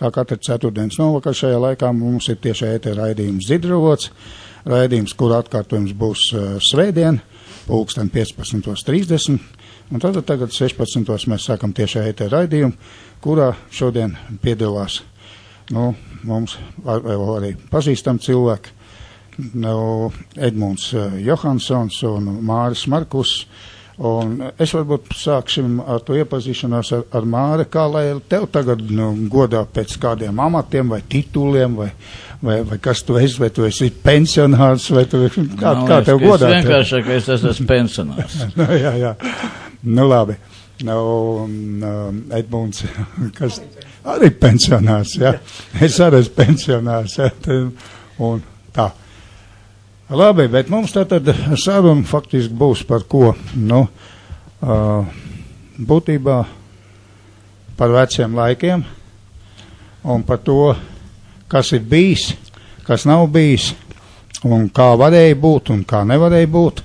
kā katru ceturtdienas novakar šajā laikā mums ir tieši ētera raidījums Zidrovots, raidījums, kur atkārtojums būs svētdien, pulksten 15:30, un tad tagad 16:00 mēs sākam tieši ētera raidījumu, kurā šodien piedalās, mums arī pazīstam cilvēki, Edmunds Johansons un Māris Markus. Un es varbūt sāksim ar to iepazīšanos ar Māri, kā lai tev tagad godā pēc kādiem amatiem vai tituliem, vai kas tu esi, vai tu esi pensionārs, vai tu kā tev godā? Es vienkārši, ka es esmu pensionārs. Jā. Labi. Edmunds, kas arī pensionārs, jā. Es arī esmu pensionārs, jā. Un tā. Labi, bet mums tātad saruna faktiski būs par ko, būtībā par veciem laikiem un par to, kas ir bijis, kas nav bijis un kā varēja būt un kā nevarēja būt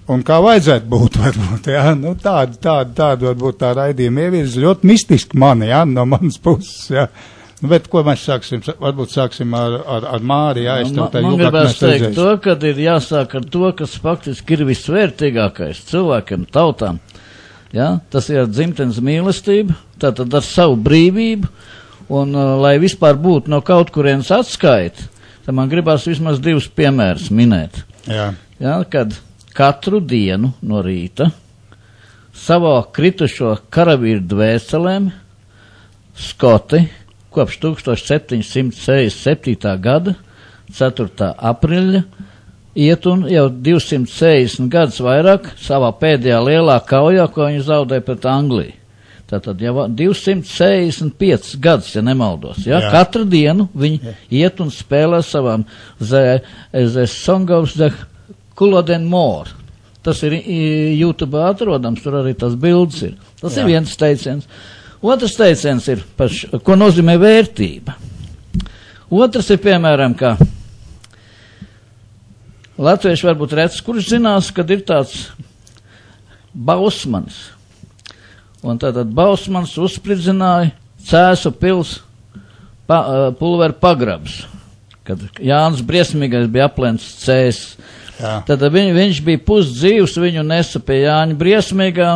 un kā vajadzētu būt, varbūt, jā, tāda varbūt tā raidījuma ievirza ļoti mistiski mani, jā, no manas puses, jā. Bet ko mēs sāksim? Varbūt sāksim ar Māri, jā, es tev tā man gribētu teikt to, kad ir jāsāk ar to, kas faktiski ir visvērtīgākais cilvēkiem, tautām. Jā, tas ir dzimtenes mīlestība, tātad ar savu brīvību, un lai vispār būtu no kaut kurienes atskaita, tad man gribās vismaz 2 piemērus minēt. Jā, kad katru dienu no rīta savā kritušo karavīru dvēselēm Skoti kopš 1767. gada 4. apriļa iet un jau 260 gadus vairāk savā pēdējā lielā kaujā, ko viņi zaudēja pret Angliju. Tātad jau 265 gadus, ja nemaldos. Ja? Katru dienu viņi iet un spēlē savām The Song of the Culloden Moor. Tas ir YouTube atrodams, tur arī tas bildes ir. Tas ir viens teiciens. Otrs teiciens ir, ko nozīmē vērtība. Otrs ir, piemēram, ka latvieši varbūt redz, kurš zinās, kad ir tāds Bausmans. Un tātad Bausmans uzspridzināja Cēsu pils pulveru pagrabs, kad Jānis Briesmīgais bija aplēns Cēsis. Tad viņš bija pusdzīvs, viņu nesa pie Jāņa Briesmīgā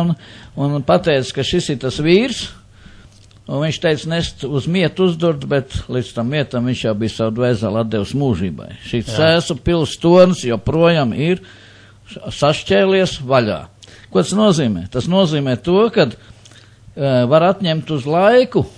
un pateica, ka šis ir tas vīrs. Un viņš teica, nest uz mietu uzdurt, bet līdz tam mietam viņš jau bija savu dvēseli atdevis mūžībai. Šī Cēsu pils tornis joprojām ir sašķēlies vaļā. Ko tas nozīmē? Tas nozīmē to, ka var atņemt uz laiku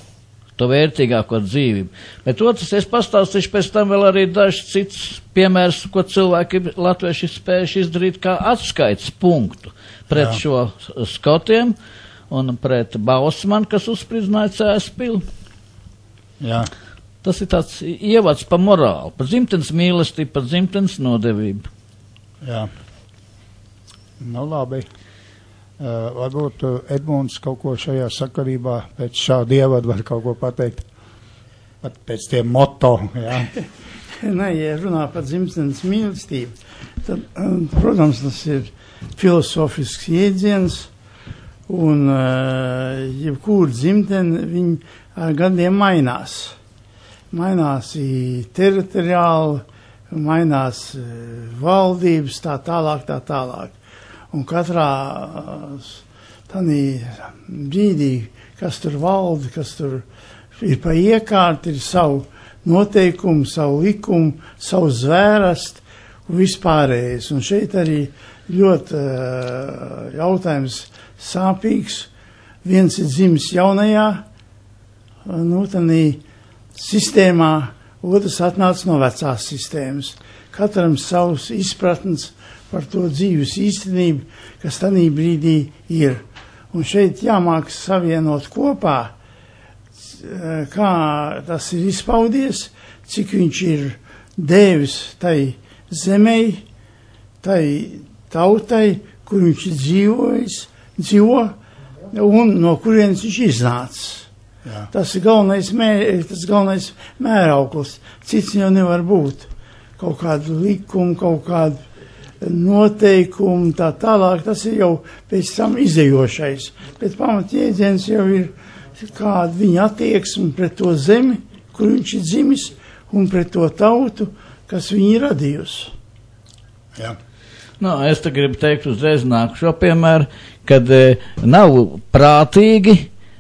to vērtīgāko dzīvību. Bet otrs, es pastāstīšu pēc tam vēl arī dažs cits piemērs, ko cilvēki latvieši spējuši izdarīt kā atskaites punktu pret šo Skotiem un pret Bausmanu, kas uzspridzināja Cēsu pili. Jā. Tas ir tāds ievads pa morāli, pa dzimtenes mīlestību, pa dzimtenes nodevību. Jā. Labi. Varbūt Edmunds kaut ko šajā sakarībā pēc šāda ievada var kaut ko pateikt. Pat pēc tiem moto, jā. Nē, ja runā par dzimtenes mīlestību, tad, protams, tas ir filosofisks jēdziens. Un jebkura dzimtene, viņi ar gadiem mainās. Mainās teritoriāli, mainās valdības, tā tālāk. Un katrā tādī brīdī, kas tur valda, kas tur ir pa iekārt, ir savu noteikumu, savu likumu, savu zvērast un vispārējais. Un šeit arī ļoti jautājums sāpīgs. Viens ir dzimis jaunajā, tādī sistēmā, otrs atnāca no vecās sistēmas. Katram savs izpratnes par to dzīves īstenību, kas tādī brīdī ir. Un šeit jāmāk savienot kopā, kā tas ir izpaudies, cik viņš ir devis tai zemei, tai tautai, kur viņš ir dzīvo un no kurienes viņš iznācis. Jā. Tas ir galvenais mērauklis. Cits jau nevar būt. Kaut kādu likumu, kaut kādu noteikumu, tā tālāk. Tas ir jau pēc tam izējošais. Bet pamatjēdziens jau ir kāda viņa attieksme pret to zemi, kur viņš ir dzimis, un pret to tautu, kas viņu ir radījusi. Jā. Nu, es te gribu teikt uzreiz nākušo piemēru, kad nav prātīgi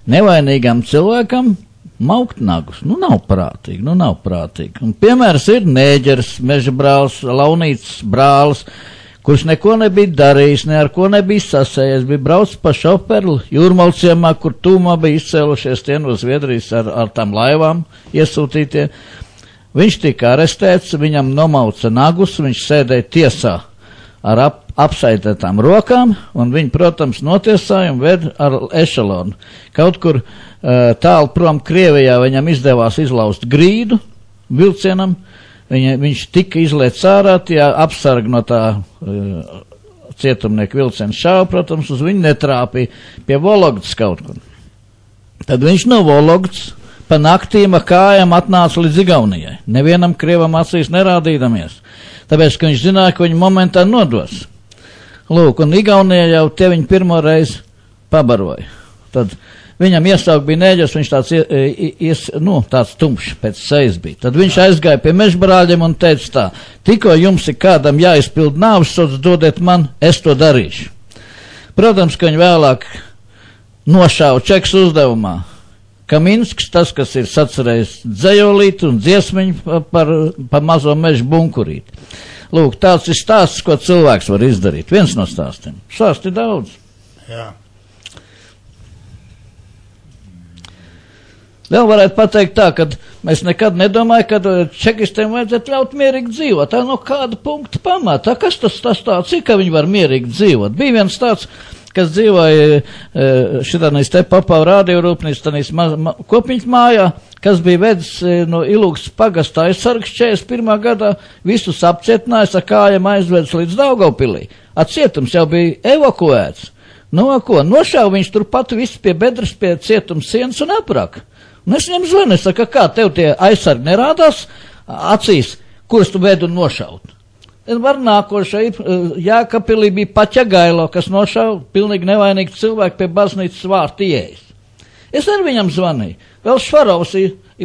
nevainīgam cilvēkam maukt nagus. Nu, nav prātīgi. Un piemērs ir Nēģers, meža brālis, Launīts brālis, kurš neko nebija darījis, ne ar ko nebija sasējies, bija braucis pa šoferu Jūrmalciemā, kur tūmā bija izcēlušies tie no Zviedrijas ar tām laivām iesūtītie. Viņš tika arestēts, viņam nomauca nagus, viņš sēdēja tiesā ar apsaitētām rokām, un viņi, protams, notiesāja un ved ar ešalonu. Kaut kur tālu prom Krievijā viņam izdevās izlaust grīdu vilcienam, viņš tika izlēts ārā, tie apsargi no tā cietumnieku vilciena šāva, protams, uz viņu netrāpīja pie Vologdas kaut kur. Tad viņš no Vologdas pa naktīm ar kājām atnāca līdz Igaunijai, nevienam Krievam acīs nerādīdamies, tāpēc, ka viņš zināja, ka viņu momentā nodos. Lūk, un Igaunijā jau te viņu pirmo reizi pabaroja. Tad viņam iesaukt bija Nēģers, viņš tāds tumšs pēc sejas bija. Tad viņš aizgāja pie mežbrāļiem un teica tā, tikko jums ir kādam jāizpild nāves sods, dodiet man, es to darīšu. Protams, ka viņi vēlāk nošāva čeks uzdevumā. Kaminsks, tas, kas ir sacerējis dzejolīti un dziesmiņu par mazo mežu bunkurīti. Lūk, tāds ir stāsts, ko cilvēks var izdarīt. Viens no stāstiem. Stāsti daudz. Jā. Vēl varētu pateikt tā, ka mēs nekad nedomājam, ka čekistiem vajadzētu ļaut mierīgi dzīvot. Tā no kāda punkta pamata. Kas tas tāds ir, ka viņi var mierīgi dzīvot? Bija viens tāds, kas dzīvoja šitanīs te Papau radiorūpnīs, tanīs kopiņas mājā, kas bija vedis no Ilūgstas pagastā aizsargs 41. gadā, visus apcietinājis, ar kājām aizvedis līdz Daugavpilī. Cietums jau bija evakuēts. Nu, ko, nošāva viņš turpat visu pie bedres, pie cietums sienas un apraka. Un es viņam zvanu, es saku, kā tev tie aizsargi nerādās acīs, kurus tu vedu nošaut. Var nākošai, Jākapilī bija Paķagailo, kas nošauja pilnīgi nevainīgi cilvēku pie baznīcas vārta ieejas. Es arī viņam zvanīju. Vēl Švarovs,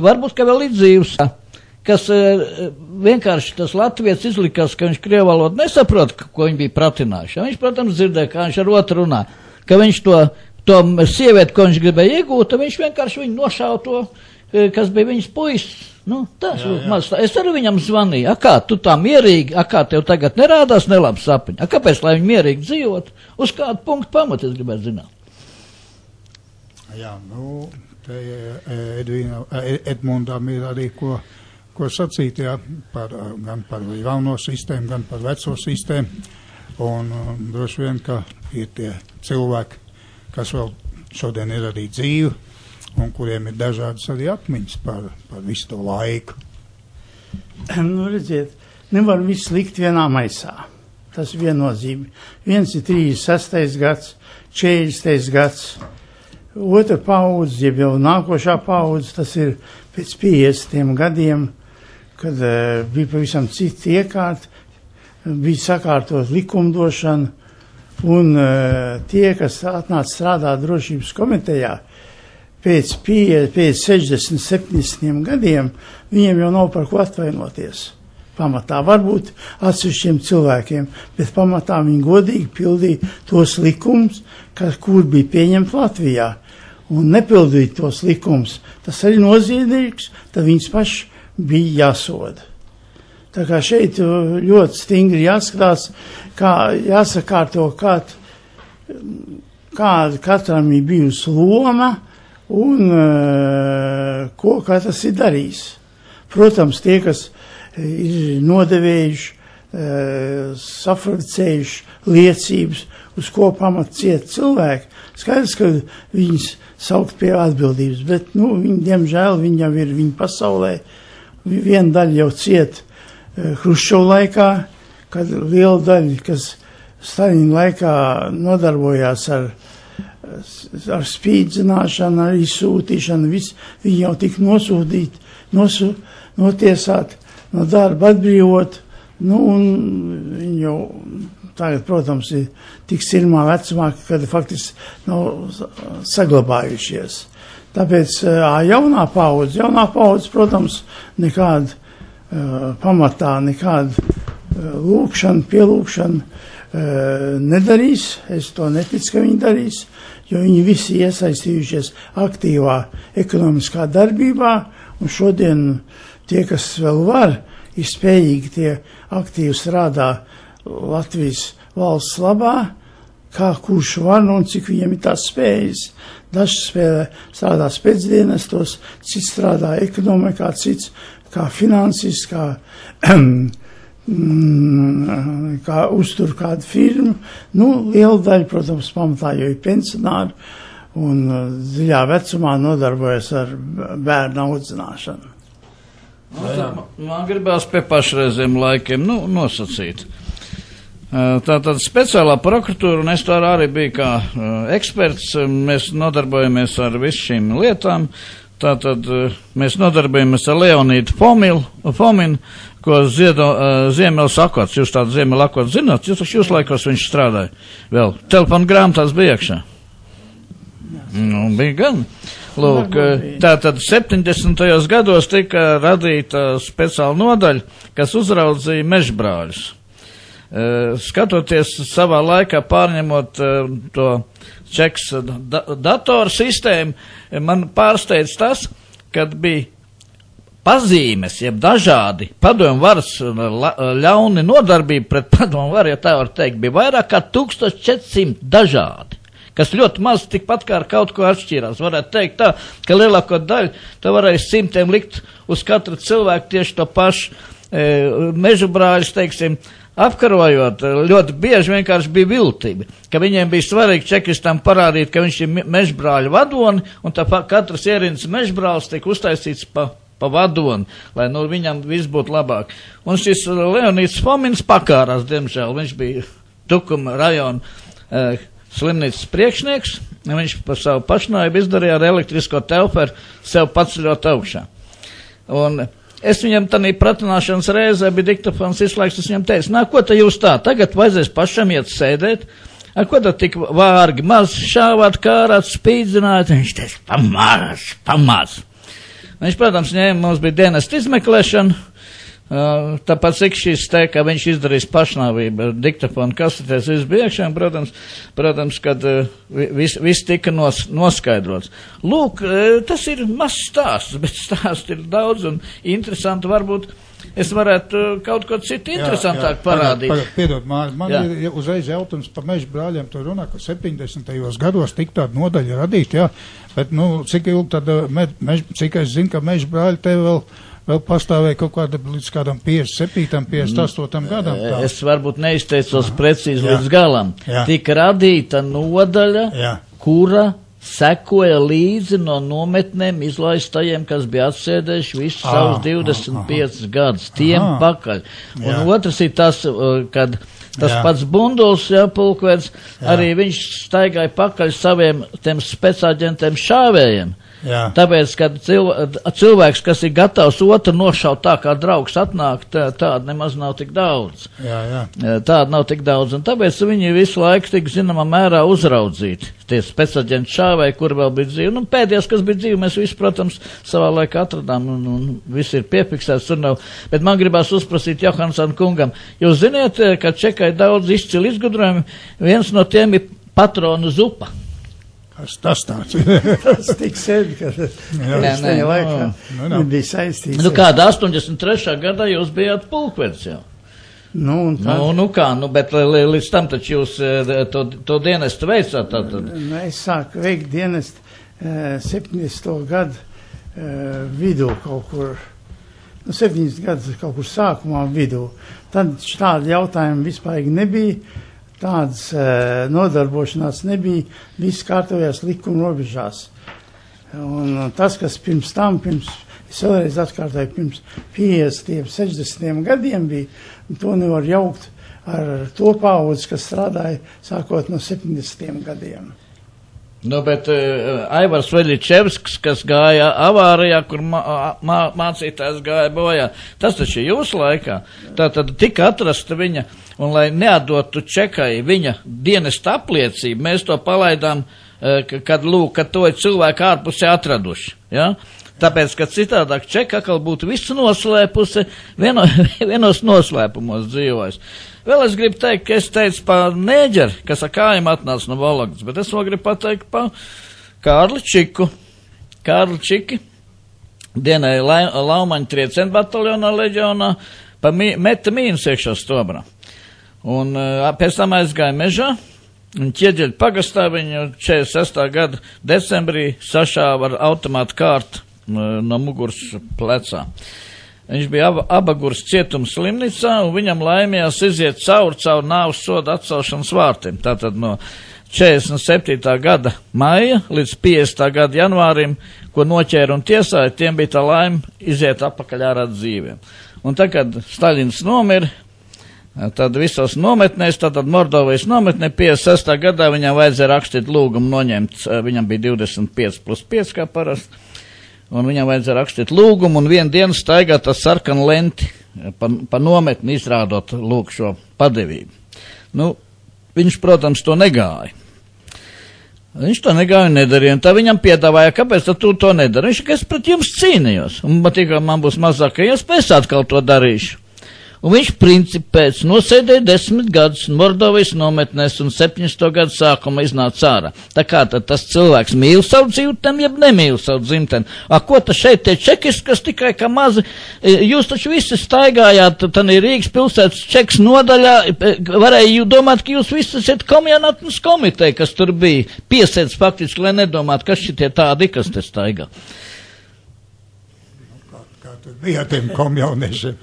varbūt, ka vēl ir dzīvs, kas vienkārši tas latvietis izlikās, ka viņš krievu valodu nesaprot, ko viņi bija pratinājuši. Viņš, protams, dzirdēja, kā viņš ar otru runā, ka viņš to sievieti, ko viņš gribēja iegūt, viņš vienkārši viņu nošauja to, kas bija viņas puisis. Nu, tas maz tā. Es arī viņam zvanīju. Kā, tu tā mierīgi, kā tev tagad nerādās nelabs sapņi? Kāpēc, lai viņi mierīgi dzīvot? Uz kādu punktu pamatu es gribētu zināt? Jā, nu, te Edmundam ir arī ko sacīt, jā, gan par jauno sistēmu, gan par veco sistēmu. Un droši vien, ka ir tie cilvēki, kas vēl šodien ir arī dzīvi, un kuriem ir dažādas arī atmiņas par visu to laiku. Nu, redziet, nevar visu likt vienā maisā. Tas ir viennozīme. Viens ir 36. gads, 40. gads, otra paudze, jeb jau nākošā paudze, tas ir pēc 50 gadiem, kad bija pavisam citi iekārti, bija sakārtot likumdošana, un tie, kas atnāca strādāt drošības komitejā, pēc 60, 70 gadiem, viņiem jau nav par ko atvainoties. Pamatā varbūt atsevišķiem cilvēkiem, bet pamatā viņi godīgi pildīja tos likumus, kur bija pieņemti Latvijā. Un nepildīt tos likumus, tas arī noziedzīgs, tad viņus paši bija jāsoda. Tā kā šeit ļoti stingri jāskatās, kā jāsakārto, kāda katram ir bijusi loma un ko katrs ir darījis. Protams, tie, kas ir nodevējuši, safabricējuši liecības, uz ko pamat ciet cilvēki, skaidrs, ka viņus saukt pie atbildības, bet, viņi, diemžēl, viņi jau ir viņa pasaulē, viena daļa jau ciet Hruščova laikā, kad liela daļa, kas Staļina laikā nodarbojās ar spīdzināšanu, ar izsūtīšanu, viņi jau tika nosūtīti, notiesāti, no darba atbrīvot, un viņi jau tagad, protams, ir tik sirmā vecumā, kad faktiski nav saglabājušies. Tāpēc jaunā paudze, protams, nekāda pamatā, nekāda lūkšana, pielūkšana nedarīs. Es to neticu, ka viņi darīs, jo viņi visi iesaistījušies aktīvā ekonomiskā darbībā, un šodien tie, kas vēl var, ir spējīgi, tie aktīvi strādā Latvijas valsts labā, kā kurš var un cik viņiem ir tās spējas. Daži strādā spēcdienestos, cits strādā ekonomikā, cits kā finansis, kā uztur kādu firmu. Nu, liela daļa, protams, pamatā jau ir pensionāri un dziļā vecumā nodarbojas ar bērnu audzināšanu. Man gribās pie pašreiziem laikiem nosacīt. Tātad speciālā prokuratūra, un es tā arī biju kā eksperts, mēs nodarbojamies ar visu šīm lietām. Tātad mēs nodarbojamies ar Leonīdu Fominu, ko Ziemeļs Akots. Jūs tādu Ziemeļu Akotu zināt? Jūs laikos viņš strādāja. Vēl telefonu grāmatās bija iekšā. Nu, bija gan. Lūk, tātad 70. gados tika radīta speciāla nodaļa, kas uzraudzīja mežbrāļus. Skatoties savā laikā pārņemot to čeks datoru sistēmu, man pārsteidz tas, kad bija pazīmes, jeb dažādi padomju varas ļauni nodarbība pret padomju varu, ja tā var teikt, bija vairāk kā 1400 dažādi, kas ļoti maz tikpat kā ar kaut ko atšķīrās. Varētu teikt tā, ka lielāko daļu tā varēja simtiem likt uz katru cilvēku tieši to pašu mežu brāļus, teiksim, apkarojot, ļoti bieži vienkārši bija viltība, ka viņiem bija svarīgi čekistam parādīt, ka viņš ir mežbrāļu vadoni, un tā katrs ierindas mežbrālis tiek uztaisīts pa vadoni, lai viņam viss būtu labāk. Un šis Leonīds Fomins pakārās, diemžēl, viņš bija Tukuma rajona slimnīcas priekšnieks, un viņš par savu pašnājumu izdarīja ar elektrisko telferu sev paceļot augšā. Un es viņam tādā pratināšanas reizē bija diktafons izslēgts, es viņam teicu, nā, ko te jūs tā, tagad vajadzēs pašam iet sēdēt, ar ko tad tik vārgi, maz šāvāt, kārāt, spīdzināt, viņš teica, pamaz. Viņš, protams, mums bija dienesta izmeklēšana, tāpat cik šīs te, ka viņš izdarīs pašnāvību, diktafonu kasetēs, viss bija iekšā, protams, kad viss tika noskaidrots. Lūk, tas ir mazs stāsts, bet stāsts ir daudz un interesanti, varbūt es varētu kaut ko citu interesantāk parādīt. Piedod, man ir uzreiz jautājums par mežu brāļiem, tu runā, ka 70. gados tik tāda nodaļa radīta, jā, bet, cik ilgi tad, cik es zinu, ka mežu brāļi te vēl pastāvēja kaut kāda līdz kādam 57. 58. gadam. Tā. Es varbūt neizteicos precīzi līdz galam. Jā. Tika radīta nodaļa, kura sekoja līdzi no nometnēm izlaistajiem, kas bija atsēdējuši visus savus 25 gadus, tiem pakaļ. Un otrs ir tas, kad tas pats Bunduls, pulkvedis, arī viņš staigāja pakaļ saviem tiem specāģentiem šāvējiem. Jā. Tāpēc, kad cilvēks, kas ir gatavs otru nošaut tā, kā draugs atnāk, tāda nemaz nav tik daudz. Tāda nav tik daudz, un tāpēc viņi visu laiku tik zināmā mērā uzraudzīti. Tie specāģenti šāvēji, kuri vēl bija dzīvi. Pēdējais, kas bija dzīvi, mēs visi, protams, savā laikā atradām, un viss ir piefiksēts, tur nav. Bet man gribās uzprasīt Johansson kungam. Jūs ziniet, ka Čekai daudz izcili izgudrojumi, viens no tiem ir patronu zupa. Kas tas tāds? Tas tik sen, ka tajā laikā nebija saistīts. Kāda 83. gadā jūs bijāt pulkvedis jau? Bet līdz tam taču jūs to dienestu veicāt tātad? Es sāku veikt dienestu 70. gadu vidū kaut kur, 70 gadus kaut kur sākumā vidū. Tad tādi jautājumi vispār nebija. Tādas nodarbošanās nebija, viss kārtojās likuma robežās. Un tas, kas pirms tam, es vēlreiz atkārtoju, pirms 50, 60 gadiem bija, to nevar jaukt ar to paudzi, kas strādāja sākot no 70 gadiem. Bet Aivars Veļičevskis, kas gāja avārijā, kur mācītājs gāja bojā, tas taču ir jūsu laikā. Tātad tika atrasta viņa, un lai neatdotu Čekai viņa dienesta apliecību, mēs to palaidām kad to ir cilvēki ārpusē atraduši. Ja? Tāpēc, ka citādāk Čeka atkal būtu visu noslēpusi, vienos noslēpumos dzīvojas. Vēl es gribu teikt, ka es teicu par Nēģeri, kas ar kājām atnāca no Vologdas, bet es vēl gribu pateikt par Kārli Čiku. Kārli Čiki dienēja Laumaņa triecienu bataljonā leģionā, meta mīnus iekšā stobrā. Un pēc tam aizgāja mežā, un Ķieģeļa pagastā viņu 46. gada decembrī sašāva ar automātu kārtu no muguras plecā. Viņš bija Abagurs cietuma slimnīcā, un viņam laimījās iziet cauri nāves soda atcelšanas vārtiem. Tātad no 47. gada maija līdz 50. gada janvārim, ko noķēra un tiesāja, tiem bija tā laime iziet apakaļ ārā dzīviem. Un tā, kad Staļins nomira, tad visos nometnēs, tātad Mordovijas nometnē 56. gadā viņam vajadzēja rakstīt lūgumu noņemt, viņam bija 25+5 kā parasti, un viņam vajadzēja rakstīt lūgumu un vienu dienu staigāt ar sarkanu lenti pa nometni, izrādot lūk šo padevību. Nu, viņš, protams, to negāja. Viņš to negāja un nedarīja, un tā viņam piedāvāja, kāpēc tu to nedari. Viņš, ka es pret jums cīnījos, un tikai man būs mazākā iespējas, atkal to darīšu. Un viņš principēc nosēdēja 10 gadus Mordovijas nometnēs un 17. gadu sākuma iznāca ārā. Tā kā tad tas cilvēks mīl savu dzimteni, jeb nemīl savu dzimteni. Ko tas šeit tie čekis, kas tikai kā mazi, jūs taču visi staigājāt, tad ir Rīgas pilsētas čeks nodaļā, varēja domāt, ka jūs visi esat komjanatnes komiteja, kas tur bija. Piesēdz faktiski, lai nedomātu, kas šitie tādi, kas te staigā. Kā tur bija tiem komjauniešiem?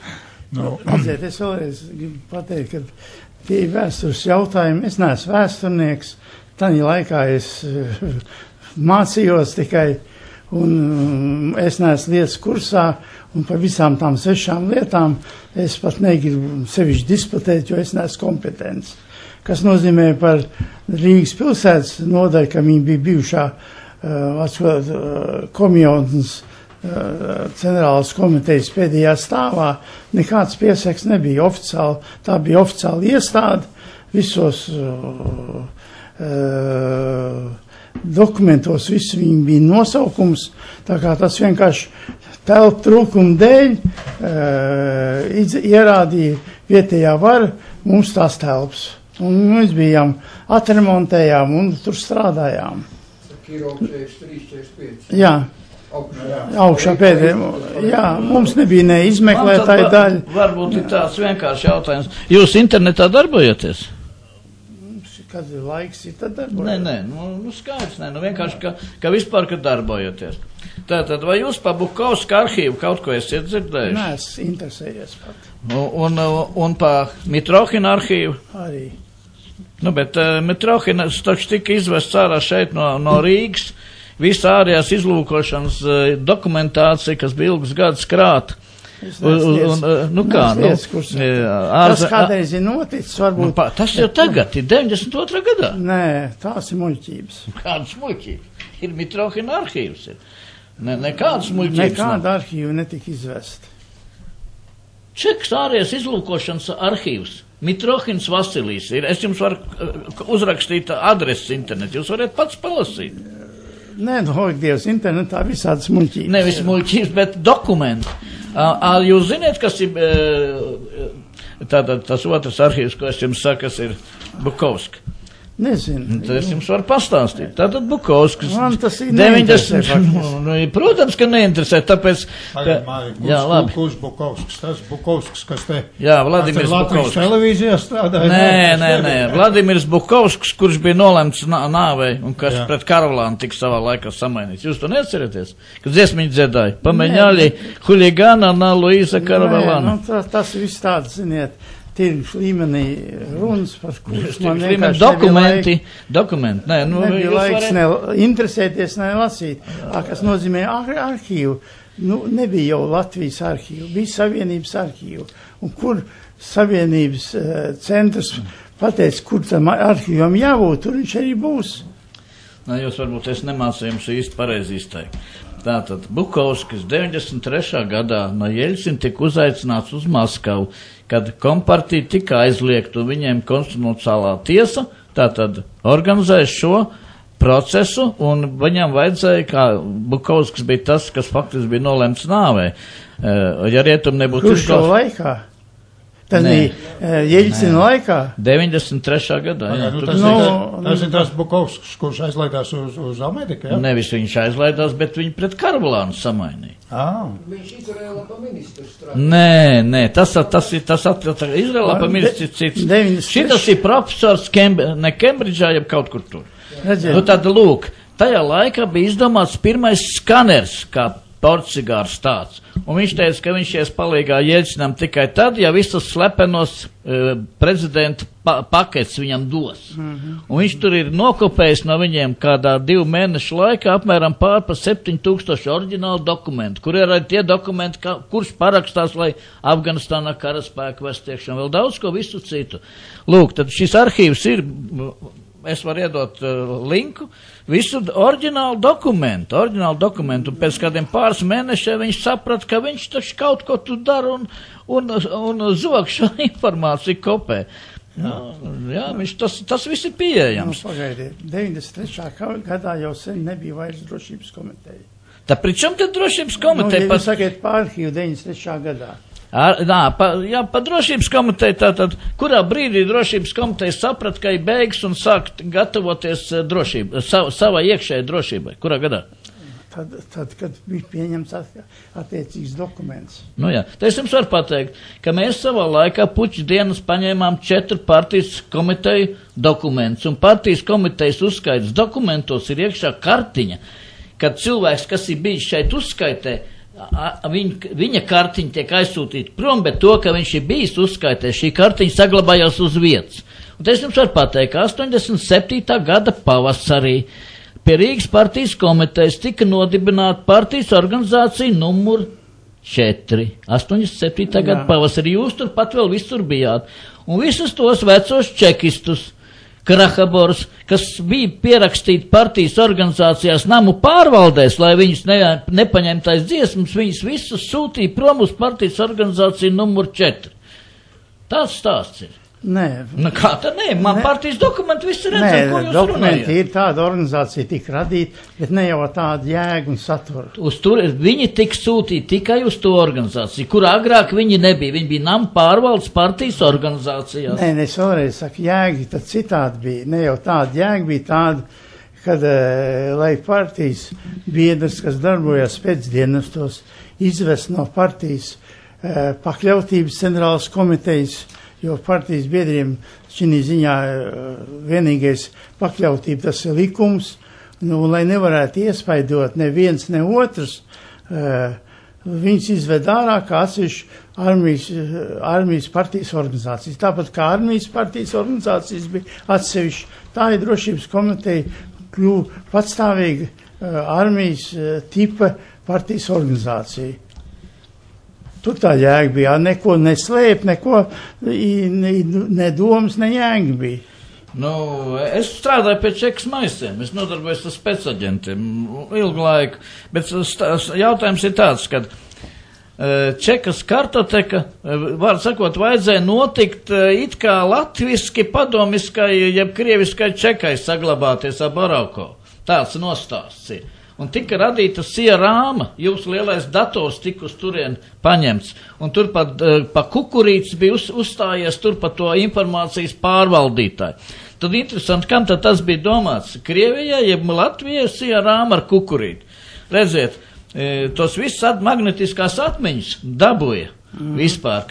No. Redziet, es vēlreiz gribu pateikt, ka tie ir vēstures jautājumi. Es neesmu vēsturnieks, tādā laikā es mācījos tikai, un es neesmu lietas kursā, un par visām tām 6 lietām es pat negribu sevišķi disputēt, jo es neesmu kompetents. Kas nozīmē par Rīgas pilsētas nodaļu, ka viņi bija bijušā komjautnes ģenerālas komitejas pēdējā stāvā, nekāds piesaks nebija oficiāli, tā bija oficiāli iestāde, visos dokumentos viss viņi bija nosaukums, tā kā tas vienkārši telpu trūkuma dēļ ierādīja vietējā vara mums tās telpas. Un mēs bijām, atremontējām un tur strādājām. Jā. Augšā pēdējā. Jā, mums nebija ne izmeklētāja daļa. Varbūt ir tāds vienkārši jautājums. Jūs internetā darbojaties? Kad ir laiks, ir tad darbojaties? Nē, nu skaidrs, vienkārši, ka vispār, ka darbojaties. Tātad, vai jūs pa Bukovska arhīvu kaut ko esat dzirdējuši? Nē, es interesējies pat. Un pa Mitrohina arhīvu? Arī. Nu, bet Mitrohina taču tika izvests ārā šeit no Rīgas. Visa ārējās izlūkošanas dokumentācija, kas bija ilgus gadus krāta. Tas kādreiz ir noticis, varbūt. Tas jau tagad ir 92. gadā. Nē, tās ir muļķības. Kādas muļķības? Ir Mitrohina arhīvs. Nekādas muļķības. Nekāda arhīva netika izvesta. Čeks ārējās izlūkošanas arhīvs. Mitrohins Vasilijs ir. Es jums varu uzrakstīt adreses internetu. Jūs varat pats palasīt. Nē, Dievs, internetā visādas muļķības. Nevis muļķības, bet dokumenti. Jūs ziniet, kas ir tātad tas otrs arhīvs, ko es jums saku, kas ir Bukovska? Nezinu. Tad es jums varu pastāstīt. Tātad Bukovskas. Man tas ir 90. Protams, ka neinteresē, tāpēc... Jā, labi. Kurš Bukovskas? Tas Bukovskas, kas te... Jā, Vladimirs Bukovskas. Televīzijā strādāja? Nē. Vladimirs Bukovskas, kurš bija nolemts nāvei un kas pret Karolānu tika savā laikā samainīts. Jūs to neatcerieties? Kad dziesmiņi dziedāja. Pameņāļi huligāna na Luīza Karolāna. Tas viss tāds, ziniet, tirgus līmenī runas, par kurus man vienkārši dokumenti. Nebija laiks ne interesēties, ne lasīt. Kas nozīmē arhīvu. Nebija jau Latvijas arhīvu, bija Savienības arhīvu. Un kur Savienības centrs pateica, kur tam arhīvam jābūt, tur viņš arī būs. Jūs varbūt es nemācu jums īsti pareizi izteikt. Tātad Bukovskis 93. gadā no Jeļcina tika uzaicināts uz Maskavu, kad kompartija tika aizliegta un viņiem konstitucionālā tiesa tātad organizēja šo procesu, un viņam vajadzēja, kā Bukovskis bija tas, kas faktiski bija nolemts nāvē. Ja rietumi nebūtu... Hruščova laikā? Tad Jeļcina laikā? 93. gadā, jā. Tas ir tas Bukovskis, kurš aizlaidās uz Ameriku, jā? Nevis viņš aizlaidās, bet viņi pret Karvalānu samainīja. Viņš Izraēlā pa ministru strādā. Nē, tas Izraēlā pa ministru cits. Šitas ir profesors Kembridžā, jeb kaut kur tur. Nu tad, lūk, tajā laikā bija izdomāts pirmais skaners, kā porcigārs tāds. Un viņš teica, ka viņš ies palīgā Jeļcinam tikai tad, ja visus slepenos prezidenta paketes viņam dos. Un viņš tur ir nokopējis no viņiem kādā 2 mēnešu laikā apmēram pār pa 7000 oriģinālu dokumentu, kur ir arī tie dokumenti, kurš parakstās, lai Afganistānā karaspēku vest iekšā, vēl daudz ko visu citu. Lūk, tad šis arhīvs ir... Es varu iedot linku, visu oriģinālu dokumentu, un pēc kādiem pāris mēnešiem viņš saprata, ka viņš taču kaut ko tu dara un zog šo informāciju kopē. Jā, tas viss ir pieejams. Pagaidiet, 93. gadā jau sen nebija vairs drošības komiteja. Tā pri čem te drošības komiteja? Jūs sakiet pa arhīvu 93. gadā. Pa drošības komiteja tātad, kurā brīdī drošības komiteja saprat, ka ir beigas un sāk gatavoties drošība, savai iekšējai drošībai? Kurā gadā? Tad, kad bija pieņemts attiecīgs dokuments. Nu jā, tā es jums varu pateikt, ka mēs savā laikā puķu dienas paņēmām 4 partijas komiteju dokumentus, un partijas komitejas uzskaits dokumentos ir iekšā kartiņa, kad cilvēks, kas ir bijis šeit uzskaitē, viņa kartiņa tiek aizsūtīta prom, bet to, ka viņš ir bijis uzskaitē, šī kartiņa saglabājās uz vietas. Un es jums varu pateikt, ka 87. gada pavasarī pie Rīgas partijas komitejas tika nodibināta partijas organizācija numur 4. 87. gada pavasarī. Jūs tur pat vēl visur bijāt. Un visus tos vecos čekistus, Krahabors, kas bija pierakstīti partijas organizācijās namu pārvaldēs, lai viņus nepaņemtais dziesmas, viņus visus sūtīja prom uz partijas organizāciju numur 4. Tāds stāsts ir. Nē. Nu kā tad nē? Man partijas dokumenti visi redzēja, ko jūs runājat. Ir tāda organizācija tika radīta, bet ne jau tāda jēga un satura. Uz tur viņi tika sūtīti tikai uz to organizāciju, kur agrāk viņi nebija. Viņi bija namu pārvaldes partijas organizācijās. Nē, es vēlreiz saku, jēga tad citādi bija. Ne jau tāda jēga bija tāda, kad, lai partijas biedrs, kas darbojas pēcdienestos, izvest no partijas pakļautības centrālas komitejas, jo partijas biedriem šī ziņā vienīgais pakļautība tas ir likums, lai nevarētu iespaidot neviens, ne otrs, viņus izved ārā kā atsevišķi armijas partijas organizācijas. Tāpat kā armijas partijas organizācijas bija atsevišķi, tā ir drošības komiteja kļuva patstāvīga armijas tipa partijas organizācija. Tur tā jēga bija, neko neslēp, neko, ne domas, ne jēga bija. Nu, es strādāju pie čekas maisiem, es nodarbojos ar spēcaģentiem ilgu laiku, bet jautājums ir tāds, ka čekas kartoteka, var sakot, vajadzēja notikt it kā latviski, padomiskai, jeb krieviskai čekai saglabāties ar Barauko. Tāds nostāsts ir. Un tika radīta sierāma, jūsu lielais dators tika uz turien paņemts, un tur pa kukurīts bija uzstājies tur pa to informācijas pārvaldītāju. Tad interesanti, kam tad tas bija domāts? Krievijai, jeb Latvijai sierāma ar kukurīti. Redziet, tos visas magnetiskās atmiņas dabūja vispār,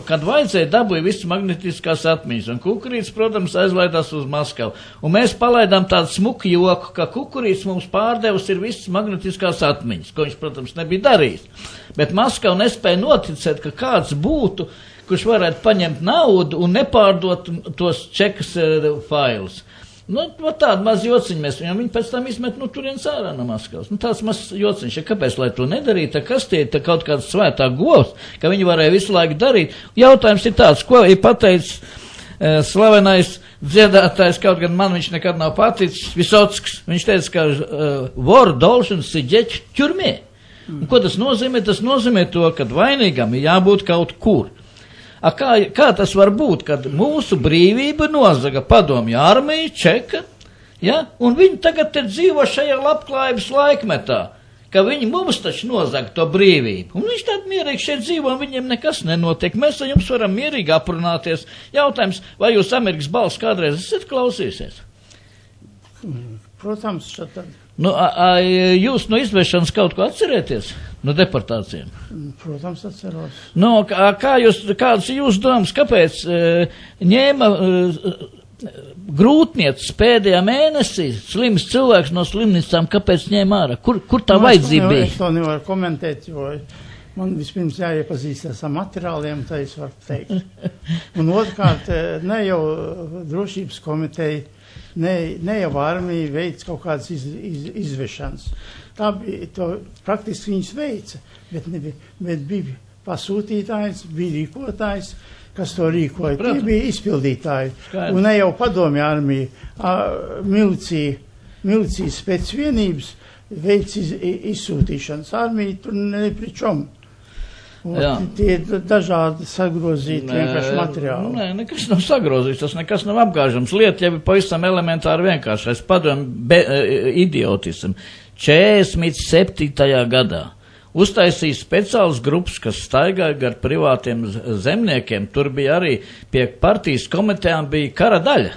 kad vajadzēja dabūja visas magnetiskās atmiņas, un kukurīts, protams, aizlaidās uz Maskavu. Un mēs palaidām tādu smuku joku, ka kukurīts mums pārdevis ir visas magnetiskās atmiņas, ko viņš, protams, nebija darījis. Bet Maskava nespēja noticēt, ka kāds būtu, kurš varētu paņemt naudu un nepārdot tos čekas failus. Nu, tādu maz jociņu mēs viņam, viņi pēc tam izmet, turienes ārā no Maskavas. Tāds maz jociņš, ja kāpēc, lai to nedarītu, kas tie ir kaut kāds svētā govs, ka viņi varēja visu laiku darīt. Jautājums ir tāds, ko ir pateicis slavenais dziedātājs, kaut gan man viņš nekad nav paticis, Visocks. Viņš teica, ka voru dolšana siģeķi ķurmē. Un ko tas nozīmē? Tas nozīmē to, ka vainīgam ir jābūt kaut kur. Kā tas var būt, kad mūsu brīvība nozaga padomju armija, čeka, Ja? Un viņi tagad te dzīvo šajā labklājības laikmetā, ka viņi mums taču nozag to brīvību. Un viņš tādi mierīgi šeit dzīvo, un viņiem nekas nenotiek. Mēs ar jums varam mierīgi aprunāties. Jautājums, vai jūs Amerikas balss kādreiz esat klausīsies? Protams, tad. Nu, jūs no izvēršanas kaut ko atcerēties? No deportācijām? Protams, atceros. Nu, kādas jūs domas, kāpēc ņēma grūtniecis pēdējā mēnesī slims cilvēks no slimnīcām, kāpēc ņēma ārā? Kur tā vajadzība bija? Es to nevaru komentēt, jo man vispirms jāiepazīstās ar materiāliem, tā es varu teikt. Un otrkārt, ne jau drošības komiteja, ne jau armija veic kaut kādas izvešanas. Tā bija, to praktiski viņas veica, bet bija pasūtītājs, bija rīkotājs, kas to rīkoja. Tie bija izpildītāji. Un ne jau padomju armija, milicijas pēcvienības veic izsūtīšanas. Armija tur nepričom. Tie ir dažādi sagrozīti vienkārši materiāli. Nē, nekas nav sagrozīts, tas nekas nav apgāžams. Lieta jau ir pavisam elementāri vienkāršais. Padomju idiotismu. 47. gadā uztaisīja speciāls grupas, kas staigāja gar privātiem zemniekiem. Tur bija arī pie partijas komitejām bija kara daļa.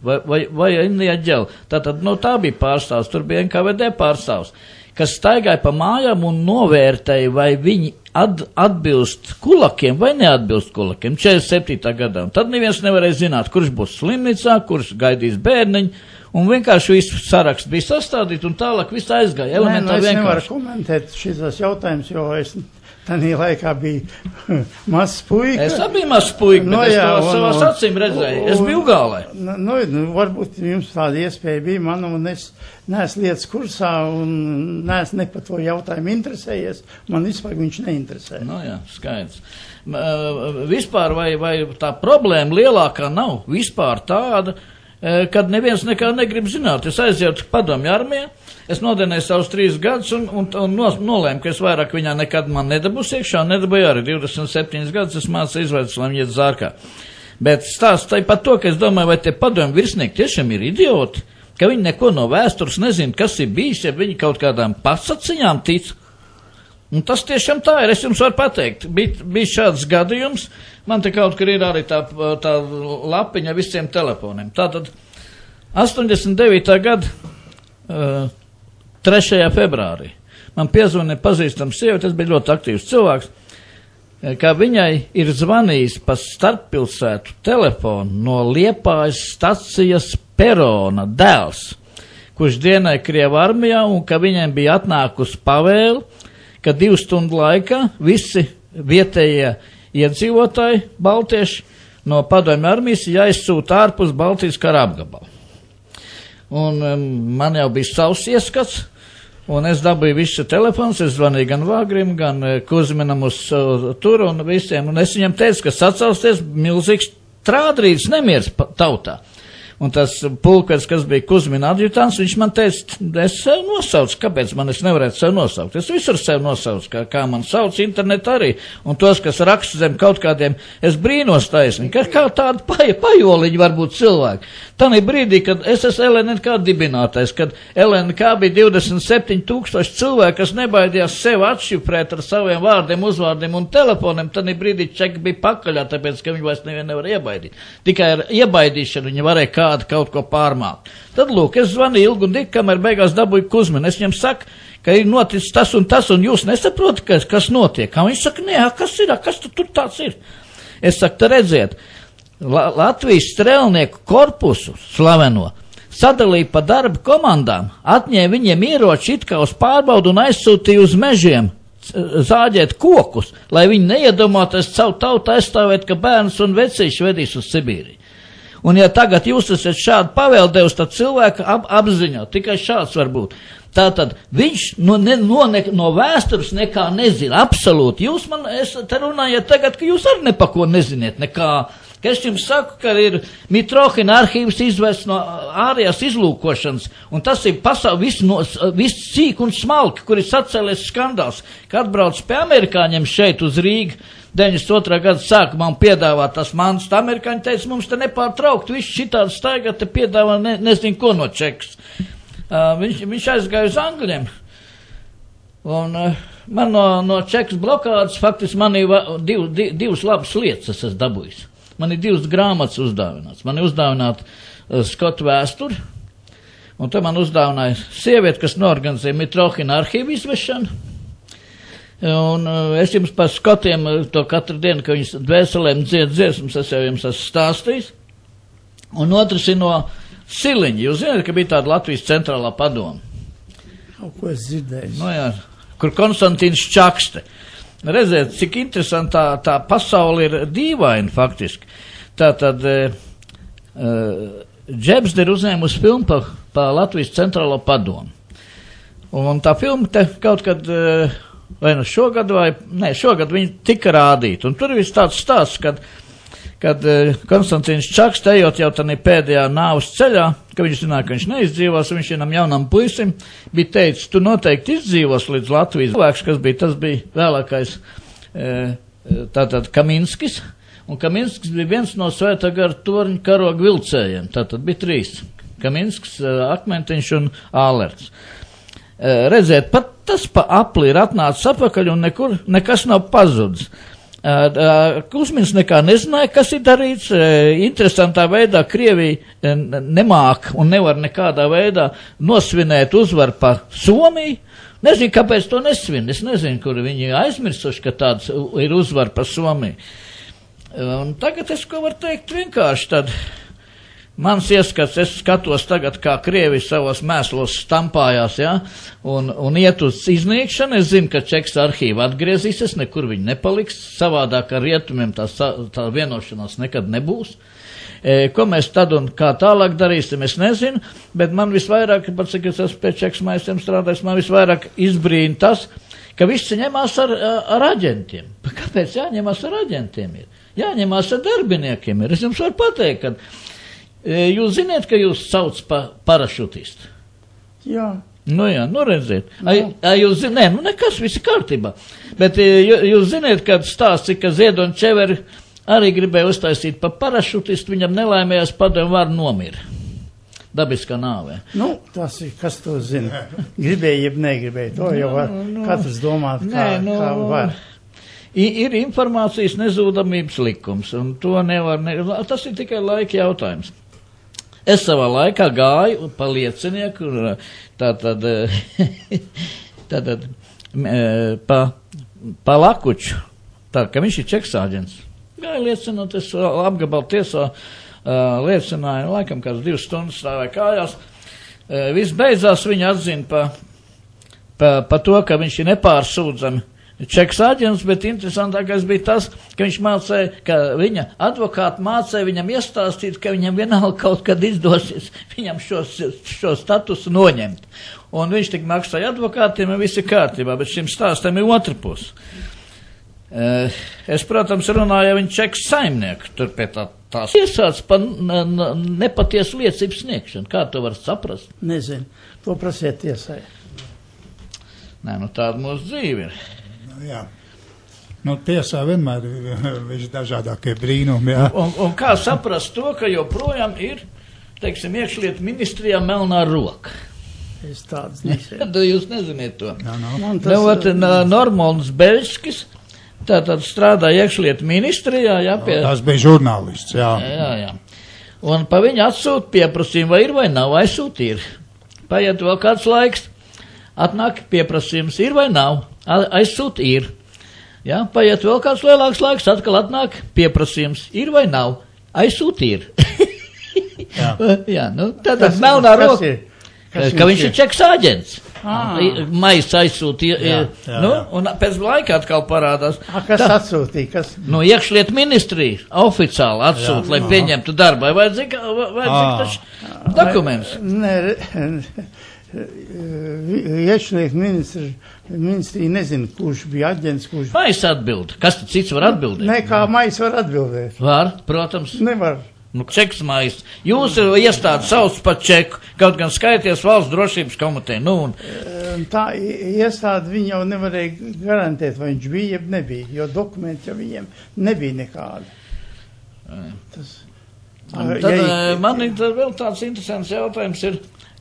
Vai neaģēl. Tātad, tā bija pārstāvs, tur bija NKVD pārstāvs, kas staigāja pa mājām un novērtēja, vai viņi atbilst kulakiem vai neatbilst kulakiem 47. gadā. Un tad neviens nevarēja zināt, kurš būs slimnīcā, kurš gaidīs bērniņu, un vienkārši viss saraksts bija sastādīts, un tālāk viss aizgāja. Es nevaru komentēt šīs jautājumus, jo es tādā laikā biju mazs puika. Es biju mazs puika, bet es to savās acīm redzēju. Es biju Ugālē. Varbūt jums tāda iespēja bija man, un es neesmu lietas kursā, un neesmu ne par to jautājumu interesējies. Man vispār viņš neinteresē. Jā, skaidrs. Vispār vai tā problēma lielākā nav vispār tāda, kad neviens nekā negrib zināt. Es aizietu padomju armijā, es nodenēju savus 3 gadus un nolēmu, ka es vairāk viņā nekad man nedabūs iekšā, un nedabūju arī 27 gadus, es mācu izvērts, lai viņi iet zārkā. Bet stāsts tai par to, ka es domāju, vai tie padomju virsnieki tiešām ir idioti, ka viņi neko no vēstures nezina, kas ir bijis, ja viņi kaut kādām pasaciņām tic. Un tas tiešām tā ir, es jums varu pateikt, bija šāds gadījums, man te kaut kur ir arī tā lapiņa visiem telefoniem. Tātad 89. gada 3. februārī man piezvanīja pazīstams sieviete, tas bija ļoti aktīvs cilvēks, ka viņai ir zvanījis pa starppilsētu telefonu no Liepājas stacijas perona dēls, kurš dienēja Krievu armijā, un ka viņiem bija atnākusi pavēle, ka 2 stundu laikā visi vietējie iedzīvotāji, baltieši, no padomju armijas jāizsūta ārpus Baltijas kara apgabalu. Un man jau bija savs ieskats, un es dabūju visu telefons, es zvanīju gan Vāgrim, gan Kuzminam uz tur un visiem, un es viņam teicu, ka sacelsties milzīgs trādrīts nemieris tautā. Un tas pulkveris, kas bija Kuzmina adjutants, viņš man teica, es sev nosaucu, kāpēc man es nevarētu sev nosaukt? Es visur sev nosaucu, kā man sauc internetā arī, un tos, kas raksta zem kaut kādiem, es brīnos taisni, kā tādi pajoliņi var būt cilvēki. Tanī brīdī, kad es esmu LNK dibinātais, kad LNK bija 27,000 cilvēki, kas nebaidījās sev atšifrēt ar saviem vārdiem, uzvārdiem un telefoniem, tanī brīdī čeki bija pakaļā, tāpēc, ka viņi vairs nevienu nevar iebaidīt. Tikai ar iebaidīšanu viņi varēja kaut ko pārmākt. Tad, lūk, es zvanīju ilgi un dikti, kamēr beigās dabūju Kuzminu. Es viņam saku, ka ir noticis tas un tas, un jūs nesaprotat, kas notiek. Viņš saka, nē, kas ir, kas tur tāds ir? Es saku, te redziet, Latvijas strēlnieku korpusu slaveno sadalīja pa darba komandām, atņēma viņiem ieroči it kā uz pārbaudu un aizsūtīja uz mežiem zāģēt kokus, lai viņi neiedomātos savu tautu aizstāvēt, ka bērns un vecīši vedīs uz Sibīriju. Un ja tagad jūs esat šādu pavēlu devis, tad cilvēka apziņā tikai šāds var būt. Tātad viņš no vēstures nekā nezina, absolūti. Jūs man te runājat tagad, ka jūs arī nepako neziniet, nekā Ka es jums saku, ka ir Mitrohina arhīvs izvests no ārējās izlūkošanas, un tas ir viss cīk un smalki, kur ir sacēlies skandāls, ka atbrauc pie amerikāņiem šeit uz Rīgu 92. gada sākumā un piedāvā tas mans. Amerikāņi teica, mums te nepārtraukt, viss šitādi staigā, te piedāvā nezinu ko no Čekas. Viņš aizgāja uz Angļiem. Un man no Čekas blokādes faktiski man ir divas labas lietas, es esmu dabūjis. Man ir 2 grāmatas uzdāvināts. Man ir uzdāvināta Skotu vēsture, un te man uzdāvināja sieviete, kas norganizēja Mitrohina arhīvu izvešanu. Un es jums par Skotiem to katru dienu, ka viņas dvēselēm dzied dziesmas, es jau jums esmu stāstījis. Un otrs ir no Siliņa. Jūs zināt, ka bija tāda Latvijas centrālā padoma? Ko es dzirdēju? Nu jā, kur Konstantīns Čakste. Redziet, cik interesanti tā pasauli ir dīvaina faktiski. Tātad Džebsde ir uzņēmusi filmu pa Latvijas centrālo padomu. Un tā filma te kaut kad, vai nu šogad viņi tika rādīta. Un tur ir viss tāds stāsts, kad Konstantīns Čakste ejot jau tādā pēdējā nāves ceļā, ka viņš zināja, ka viņš neizdzīvos, un viņš vienam jaunam puisim bija teicis, tu noteikti izdzīvos līdz Latvijas. Cilvēks, kas bija, tas bija vēlākais tātad Kaminskis, un Kaminskis bija viens no Svētā gara torņa karoga vilcējiem. Tātad bija 3. Kaminskis, Akmentiņš un Ālerts. Redziet, pat tas pa apli ir atnācis atpakaļ un nekas nav pazudis. Kusmins nekā nezināja, kas ir darīts. Interesantā veidā Krievija nemāk un nevar nekādā veidā nosvinēt uzvaru par Somiju. Nezinu, kāpēc to nesvin. Es nezinu, kur viņi aizmirsuši, ka tāds ir uzvara par Somiju. Un tagad es ko varu teikt vienkārši tad. Mans ieskats, es skatos tagad, kā Krievi savos mēslos stampājās, ja, un iet uz iznīkšanu. Es zinu, ka Čekas arhīva atgriezīsies, nekur viņi nepaliks, savādāk ar rietumiem tā vienošanās nekad nebūs. Ko mēs tad un kā tālāk darīsim, es nezinu, bet man visvairāk, pats, cik es esmu pie Čekas maistiem strādājis, man visvairāk izbrīna tas, ka visi ņemās ar aģentiem. Kāpēc jāņemās ar aģentiem ir? Jāņemās ar darbiniekiem ir. Es jums varu pateikt, ka jūs ziniet, ka jūs sauc par parašutistu? Jā. Nu jā, nu redziet. Jūs ziniet, nekas, viss ir kārtībā. Bet jūs ziniet, kad stāsti, ka Ziedoni Čeveri arī gribēja uztaisīt par parašutistu, viņam nelaimējās padomu var nomira. Dabiskā nāvē. Nu, tas ir, kas to zina. Gribēja, jeb negribēja. To jau var katrs domāt, kā var. Ir informācijas nezūdamības likums, un to nevar, tas ir tikai laika jautājums. Es savā laikā gāju pa liecinieku, tātad pa Lakuču, tā, ka viņš ir Čekas aģents. Gāju liecinot, es apgabalu tiesā liecināju, laikam kāds 2 stundas stāvēja kājās. Viss beidzās, viņa atzina pa to, ka viņš ir nepārsūdzami Čekas aģents, bet interesantākais bija tas, ka viņš mācēja, ka viņa advokāti mācēja viņam iestāstīt, ka viņam vienalga kaut kad izdosies viņam šo statusu noņemt. Un viņš tik maksāja advokātiem, un viss ir kārtībā, bet šim stāstam ir otra puse. Es, protams, runāju viņa Čekas saimnieku, tur pie tās iesāds pa nepatiesu liecību sniegšanu. Kā to var saprast? Nezinu, to prasiet tiesai. Nē, nu tāda mūsu dzīve ir. Jā. Nu, tiesā vienmēr ir visdažādākie brīnumi, jā. Un kā saprast to, ka joprojām ir, teiksim, iekšlietu ministrijā melnā roka? Es tāds nezinu. Jūs neziniet to. Jā, Normons Beļskis, tātad strādāja iekšlietu ministrijā, jā, pie... Tas bija žurnālists, jā. Jā. Un pa viņu atsūt pieprasījumu, vai ir vai nav, aizsūt ir. Paiet vēl kāds laiks, atnāk pieprasījums, ir vai nav. Aizsūt ir. Ja, paiet vēl kāds lielāks laiks, atkal atnāk pieprasījums. Ir vai nav? Aizsūt ir. Jā, nu, tātad melnā roka. Ka viņš ir Čekas aģents. Maisa aizsūtīja. Nu, un pēc laika atkal parādās. Kas atsūtīja? Kas? Nu, iekšlietu ministrija oficiāli atsūt, lai pieņemtu darbu. Vai vajadzīga taču dokuments? Iekšlietu ministrs ministrija nezina, kurš bija aģents, kurš... Mais atbild. Kas tad cits var atbildēt? Ne, kā mais var atbildēt. Var, protams. Nevar. Nu, čeks mais. Jūs iestādi sauc par čeku, kaut gan skaities valsts drošības komiteja. Nu, un... Tā iestādi viņi jau nevarēja garantēt, vai viņš bija, jeb nebija, jo dokumenti jau viņiem nebija nekādi. Man ir vēl tāds interesants jautājums ir,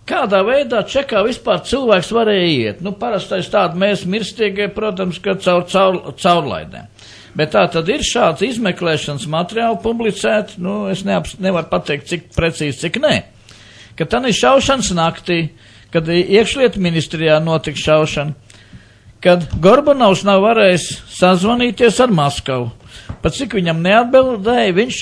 kādā veidā čekā vispār cilvēks varēja iet? Nu, parastais tāda mēs mirstīgie, protams, ka caurlaidēm. Bet tā tad ir šāds izmeklēšanas materiāli publicēti, nu, es nevaru pateikt, cik precīzi, cik nē. Ka tā ir šaušanas naktī, kad iekšlietu ministrijā notika šaušana, kad Gorbunovs nav varējis sazvanīties ar Maskavu. Pat cik viņam neatbildēja, viņš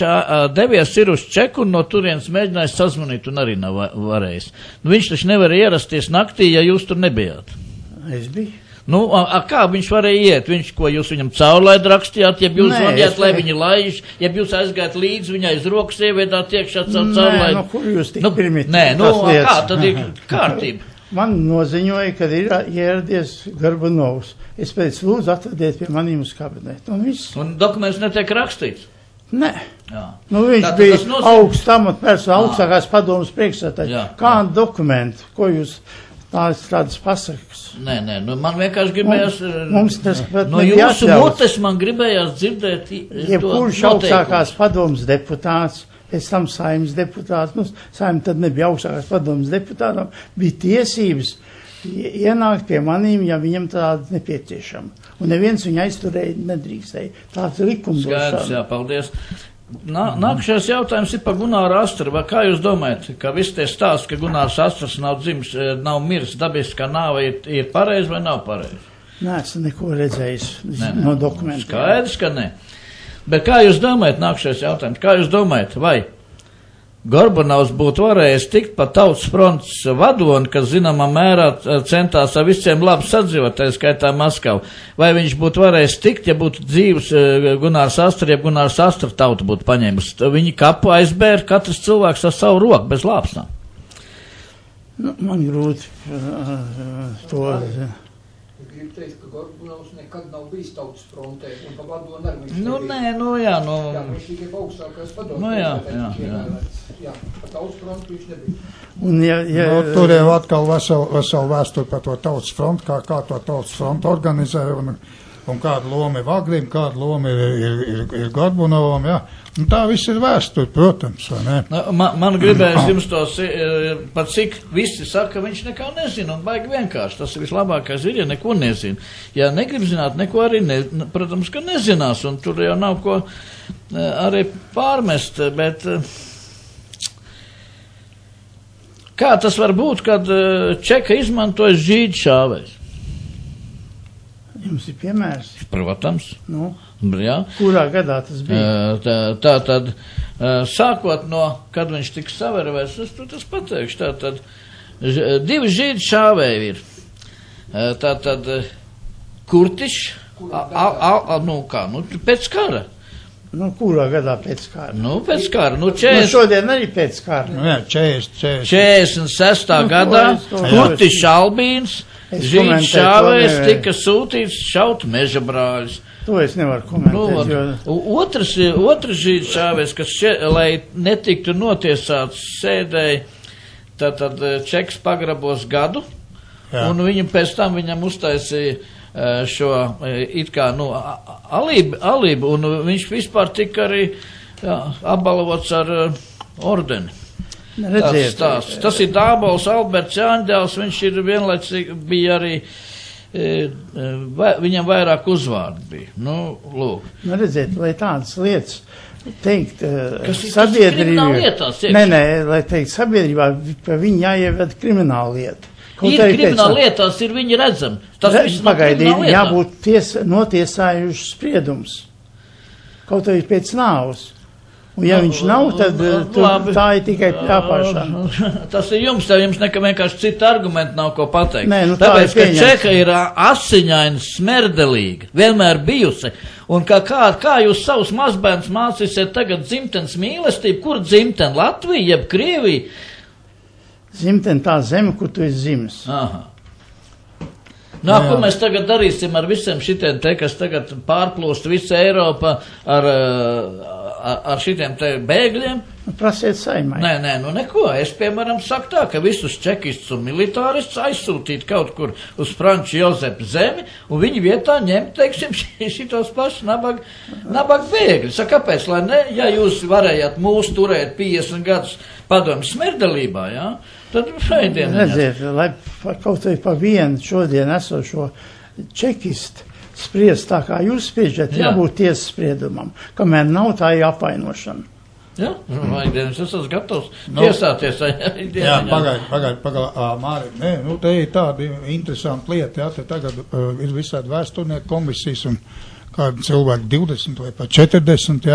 devies ir uz Čeku un no turienes mēģinājis sazvanīt un arī nav varējis. Nu, viņš taču nevarēja ierasties naktī, ja jūs tur nebijāt. Es biju. Nu, kā viņš varēja iet? Viņš, ko jūs viņam caurlaidi rakstījāt, ja jūs vadījāt, lai viņi laiž, ja jūs aizgājāt līdz viņai uz rokas ievietāt iekšā caurlaidi? Nē, kur jūs tik primitīvi? Nē, kā tad ir kārtība? Man noziņoja, kad ir ieradies Gorbunovs. Es pēc lūdzu atvediet pie maniem uz kabinetu. Un viss. Un dokuments netiek rakstīts? Nē. Jā. Nu, viņš bija augsts amatpersona, augstākās padomas priekšsēdētājs. Kādu dokumentu? Ko jūs tādas pasakas? Nē, nu, man vienkārši gribējās... Mums tas pat no jūsu mutes man gribējās dzirdēt... Jebkurš augstākās padomas deputāts, pēc tam saimnes deputāts, nu, saimne tad nebija augstākās padomas deputātam, bija tiesības ienākt pie manīm, ja viņam tāda nepieciešama. Un neviens viņu aizturēja nedrīkstēja. Tāds likumdošana. Skaidrs, jā, paldies. Nākamais jautājums ir par Gunāru Astru. Kā jūs domājat, ka visi tie stāsti, ka Gunārs Astrs nav dzimis, nav miris, dabiskā nāve ir pareizi vai nav pareizi? Nē, esmu neko redzējis no dokumentiem. Skaidrs, ka ne. Bet kā jūs domājat, nākamais jautājums, kā jūs domājat, vai Gorbunovs būtu varējis tikt pa Tautas frontes vadoni, kas zināmā mērā centās ar visiem labi sadzīvot, tā skaitā Maskavu, vai viņš būtu varējis tikt, ja būtu dzīves Gunārs Astra, ja Gunārs Astra tauta būtu paņēmusi? Viņi kapu aizbēra katrs cilvēks ar savu roku, bez lāpsnām. Nu, man grūti to... Gribu teikt, ka Gorbunovs nekad nav bijis Tautas frontē, un pa vadoni arī viņš nu, nebija. Nē, nu jā, nu... Jā, viņš tikai augstākās padomas. Nu jā. Jā, pa Tautas frontu viņš nebija. Un nu, tur jau atkal veselu vēsturi par to Tautas frontu, kā to Tautas frontu organizē, un kāda loma ir Vagrim, kāda loma ir Gorbunovam, jā. Un tā viss ir vēsturi, protams, vai ne? Man gribējas jums tos, pat cik visi saka, ka viņš nekā nezina, un baigi vienkārši. Tas ir vislabākais ir, ja neko nezina. Ja negrib zināt, neko arī, protams, ka nezinās, un tur jau nav ko arī pārmest, bet kā tas var būt, kad Čeka izmantoja žīdu šāvējs? Jums ir piemērs? Protams. Nu? Jā. Kurā gadā tas bija? Tā tad, sākot no, kad viņš tika savervēs, tas pateikšu, tā tad, divi žīdi šāvēji ir. Tā tad, Kurtišs, pēc kara. Nu, kurā gadā pēc kara? Nu, pēc kara, Nu, šodien arī pēc kara. Nu, jā, 46. gadā, Kurtišs Albīns, žīds šāvējs tika sūtīts šaut meža brāļus. To es nevaru komentēt. Otrs žīds šāvējs, kas lai netiktu notiesāts, sēdēja, tad Čeks pagrabos gadu, un viņu pēc tam viņam uztaisīja šo it kā, alību, un viņš vispār tika arī apbalvots ar ordeni. Tas ir Dābols Alberts Jāņdēls, viņš ir vienlaicīgi bija arī, viņam vairāk uzvārdi bija. Nu, lūk. Nu, redziet, lai tādas lietas teikt sabiedrībā. Nē, lai teikt sabiedrībā, ka viņi jāieved krimināla lieta. Krimināla lietās ir viņi redzami. Pagaidīt, jābūt notiesājuši spriedums. Kaut arī pēc nāvas. Un ja viņš nav, tad tā ir tikai pļāpāšana. Tas ir jums nekā vienkārši cita argumenta nav ko pateikt. Nē, tāpēc, ka Čeka ir asiņaina, smerdelīga, vienmēr bijusi. Un kā jūs savus mazbērns mācīsiet tagad dzimtenes mīlestību, kur dzimten, Latvija, jeb Krievija? Dzimten tā zeme, kur tu esi dzimis. Aha. Ko mēs tagad darīsim ar visiem šitiem te, kas tagad pārplūst visu Eiropu ar šitiem te bēgļiem? Prasiet saimai. Nē, neko. Es, piemēram, saku tā, ka visus čekistus un militāristus aizsūtīt kaut kur uz Franču Jozepu zemi, un viņi vietā ņemt, teiksim, šitos pašus nabaga bēgļus. Kāpēc, lai ne, ja jūs varējāt mūs turēt 50 gadus padomju smerdelībā, jā, tad šeit redziet, lai kaut vai pa vienu šodien esošo čekistu spriest tā, kā jūs spriežat, jābūt tiesas spriedumam, kamēr nav tā apvainošana. Jā, es esmu gatavs tiesāties. Jā, pagaid, Māri, te ir tāda interesanta lieta, te tagad ir visādi vēsturnieku komisijas un kādi cilvēki 20 vai pat 40,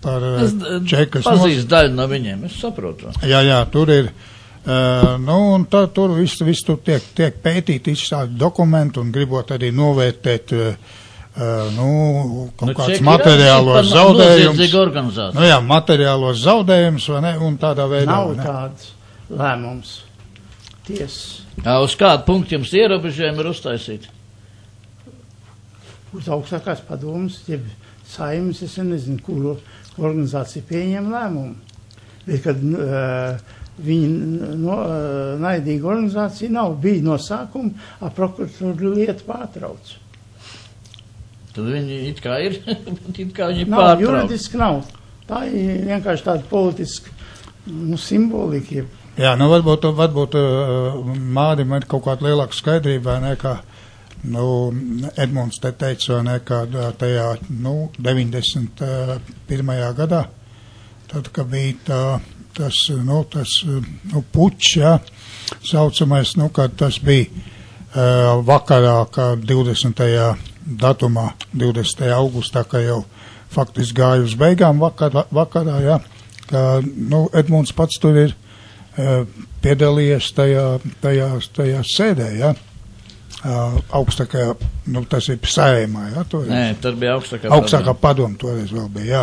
par čekas. Pazīst daļu no viņiem, es saprotu. Jā, tur ir, un tur viss tur tiek pētīt izsādi dokumenti un gribot arī novērtēt, kaut kāds materiālos zaudējums. Materiālos zaudējums, vai ne, un tādā veidā. Nav tāds lēmums. Tiesas. Uz kādu punktu jums ierobežojumi ir uztaisīti? Uz augstākās padomas, jeb saimas, es nezinu, kuru organizācija pieņem lēmumu. Bet, kad viņa naidīga organizācija nav, bija no sākuma, prokuratūra lietu pārtrauc. Tad viņi it kā ir, it kā viņi nav, pārtrauc. Juridiski nav. Tā ir vienkārši tāda politiska simbolika. Jā, varbūt Mārim ir kaut kāda lielāka skaidrība, nekā, Edmunds te teica, nekā tajā, 91. gadā, tad, kad bija tas pučs, saucamais, kad tas bija vakarā, kā 20. datumā, 20. augustā, ka jau faktiski gāja uz beigām vakarā, ka, Edmunds pats tur ir piedalījies tajā sēdē, augstākajā, tas ir Saeimā, toreiz. Nē, tad bija augstākā padoma toreiz vēl bija,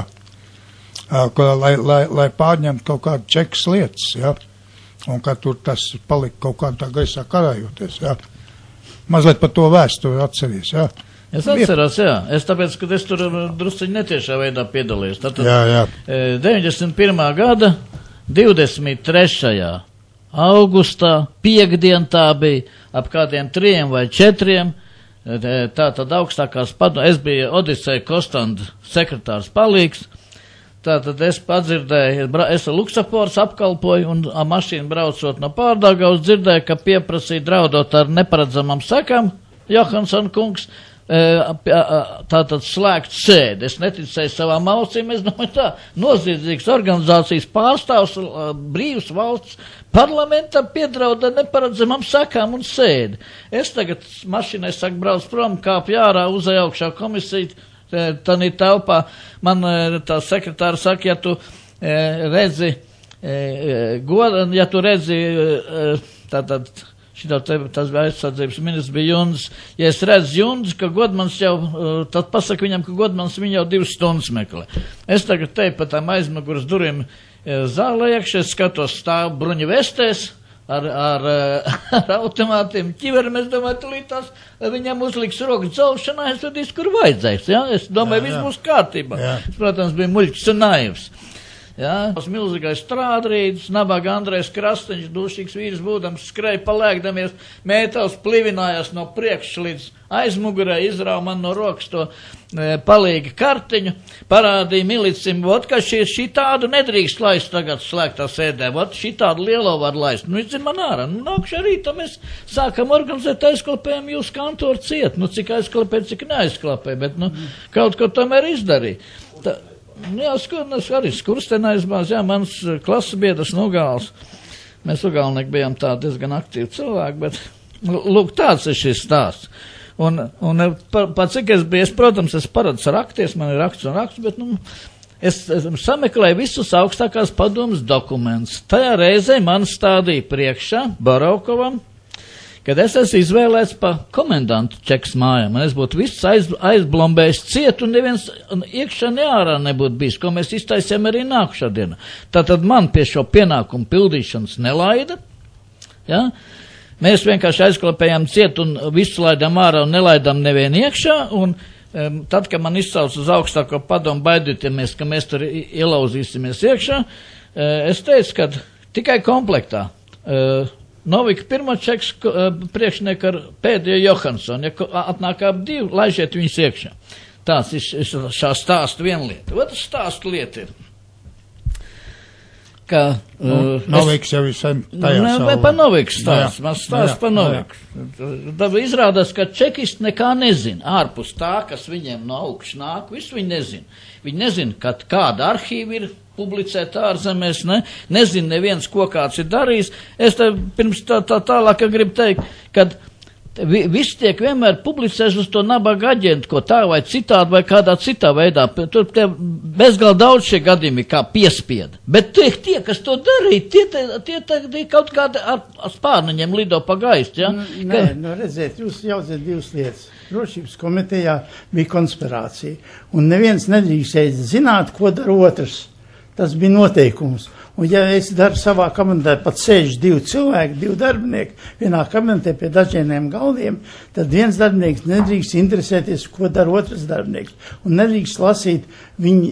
lai pārņemtu kaut kādu čekas lietas, un ka tur tas palika kaut kādā gaisā karājoties, mazliet par to vēsturi atceries, Es atceros, es tāpēc, ka es tur drusciņi netiešā veidā piedalījos. Tātad 91. gada 23. augustā, piekdien tā bija, ap kādiem 3 vai 4, tātad augstākās padomas, es biju Odiseja Kostanda sekretārs palīgs, tātad es padzirdēju, es Luksafors apkalpoju un mašīnu braucot no Pārdaugavas dzirdēju, ka pieprasīja draudot ar neparedzamam sekam, Johansson kungs, tātad slēgt sēdi. Es neticēju savām ausīm, es domāju tā, noziedzīgas organizācijas pārstāvs, brīvs valsts parlamentam piedrauda neparedzamam sakām un sēdi. Es tagad mašīnai saku brauc prom, kāpju ārā, uzēju augšā komisiju, tanī telpā. Man tā sekretāra saka, ja tu redzi, tātad, tas bija aizsardzības ministrs, bija Junds. Ja es redzu Junds, ka Godmans jau, tad pasaku viņam, ka Godmans viņu jau 2 stundas meklē. Es tagad te pa tām aizmuguras durvīm zālē iekšā, skatos stāv bruņu vestēs ar automātiem ķiveram. Es domāju, tulītās viņam uzliks rokas dzelšanā, es vedīs, kur vajadzēs. Es domāju, viss būs kārtībā. Es, protams, biju muļķis un naivs. Tas milzīgais strādrīdis, nabaga Andrejs Krasteņš, dušīgs vīrs būdams, skrēja palēkdamies, mētels plivinājās no priekšas līdz aizmugurē, izrāva man no rokas to palīga kartiņu, parādīja milicim, ka šī tādu nedrīkst laist tagad slēgtā sēdē, šī tādu lielo var laist. Izdzer man ārā, nākšu rītā mēs sākam organizēt aizklapējumu jūs kantoru ciet, cik aizklapē, cik neaizklapē, bet, kaut ko tomēr izdarīja. Es arī Skurstenā aizbāz, mans klases biedrs Nogāls. Mēs Ugalnieki bijām tā diezgan aktīvi cilvēki, bet, lūk, tāds ir šis stāsts. Un cik es biju, protams, es paredzu rakties, man ir raksts un raksts, bet, es sameklēju visus augstākās padomas dokumentus. Tajā reizē man stādīja priekšā Barokovam, kad es esmu izvēlēts pa komendantu čekas mājām, un es būtu viss aizblombējis ciet, un neviens iekšā ne ārā nebūtu bijis, ko mēs iztaisījām arī nākušā dienā. Tātad man pie šo pienākumu pildīšanas nelaida, Mēs vienkārši aizklapējām ciet un visu laidām ārā un nelaidām nevienu iekšā, un tad, kad man izcauc uz augstāko padomu baidīties, ka mēs tur ielauzīsimies iekšā, es teicu, ka tikai komplektā Novika Pirmačeks priekšnieku ar pēdējo Johansonu, ja atnāk ap 2, laižiet viņus iekšā. Tāds ir šā stāsta viena lieta. Otrs stāsta lieta ir, ka... Noviks jau ir sen tajā saulē. Pa Noviks stāsts, man stāsts pa Noviks. Izrādās, ka čekisti nekā nezina. Ārpus tā, kas viņiem no augšas nāk, visu viņi nezina. Viņi nezina, kāda arhīva ir publicēta ārzemēs, nezina neviens, ko kāds ir darījis. Es te pirms tālāk gribu teikt, kad viss tiek vienmēr publicēts uz to nabaga aģentu, ko tā vai citādi vai kādā citā veidā. Tur bezgal daudz šie gadījumi kā piespieda. Bet tie, kas to darīja, tie kaut kādi ar spārniņiem lido pa gaistu, ja? Nē, redziet, jūs jauciet 2 lietas. Drošības komitejā bija konspirācija, un neviens nedrīkstēja zināt, ko dara otrs. Tas bija noteikums. Un ja es daru savā kabinetā, pat sēž 2 cilvēki, 2 darbinieki vienā kabinetē pie dažiem galdiem, tad viens darbinieks nedrīkst interesēties, ko dara otrs darbinieks. Un nedrīkst lasīt viņa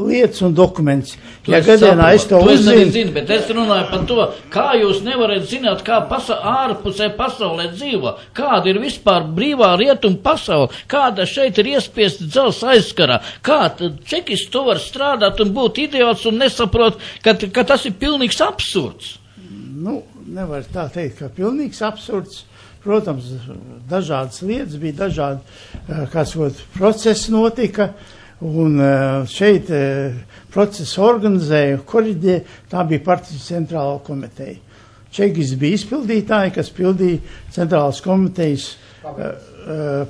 lietas un dokumentus. Ja gadienā es to uzzinu, bet es runāju par to, kā jūs nevarat zināt, kā ārpusē pasaulē dzīvo, kāda ir vispār brīvā rietuma pasaule, kāda šeit ir iespiesta dzels aizskarā, kā čekis to var strādāt un būt idiots un nesaprot, ka tas ir pilnīgs absurds. Nu, nevar tā teikt, ka pilnīgs absurds. Protams, dažādas lietas bija, dažādi, procesi notika, un šeit procesu organizēja, koriģēja, tā bija partijas centrālā komiteja. Čekis bija izpildītāji, kas pildīja centrālās komitejas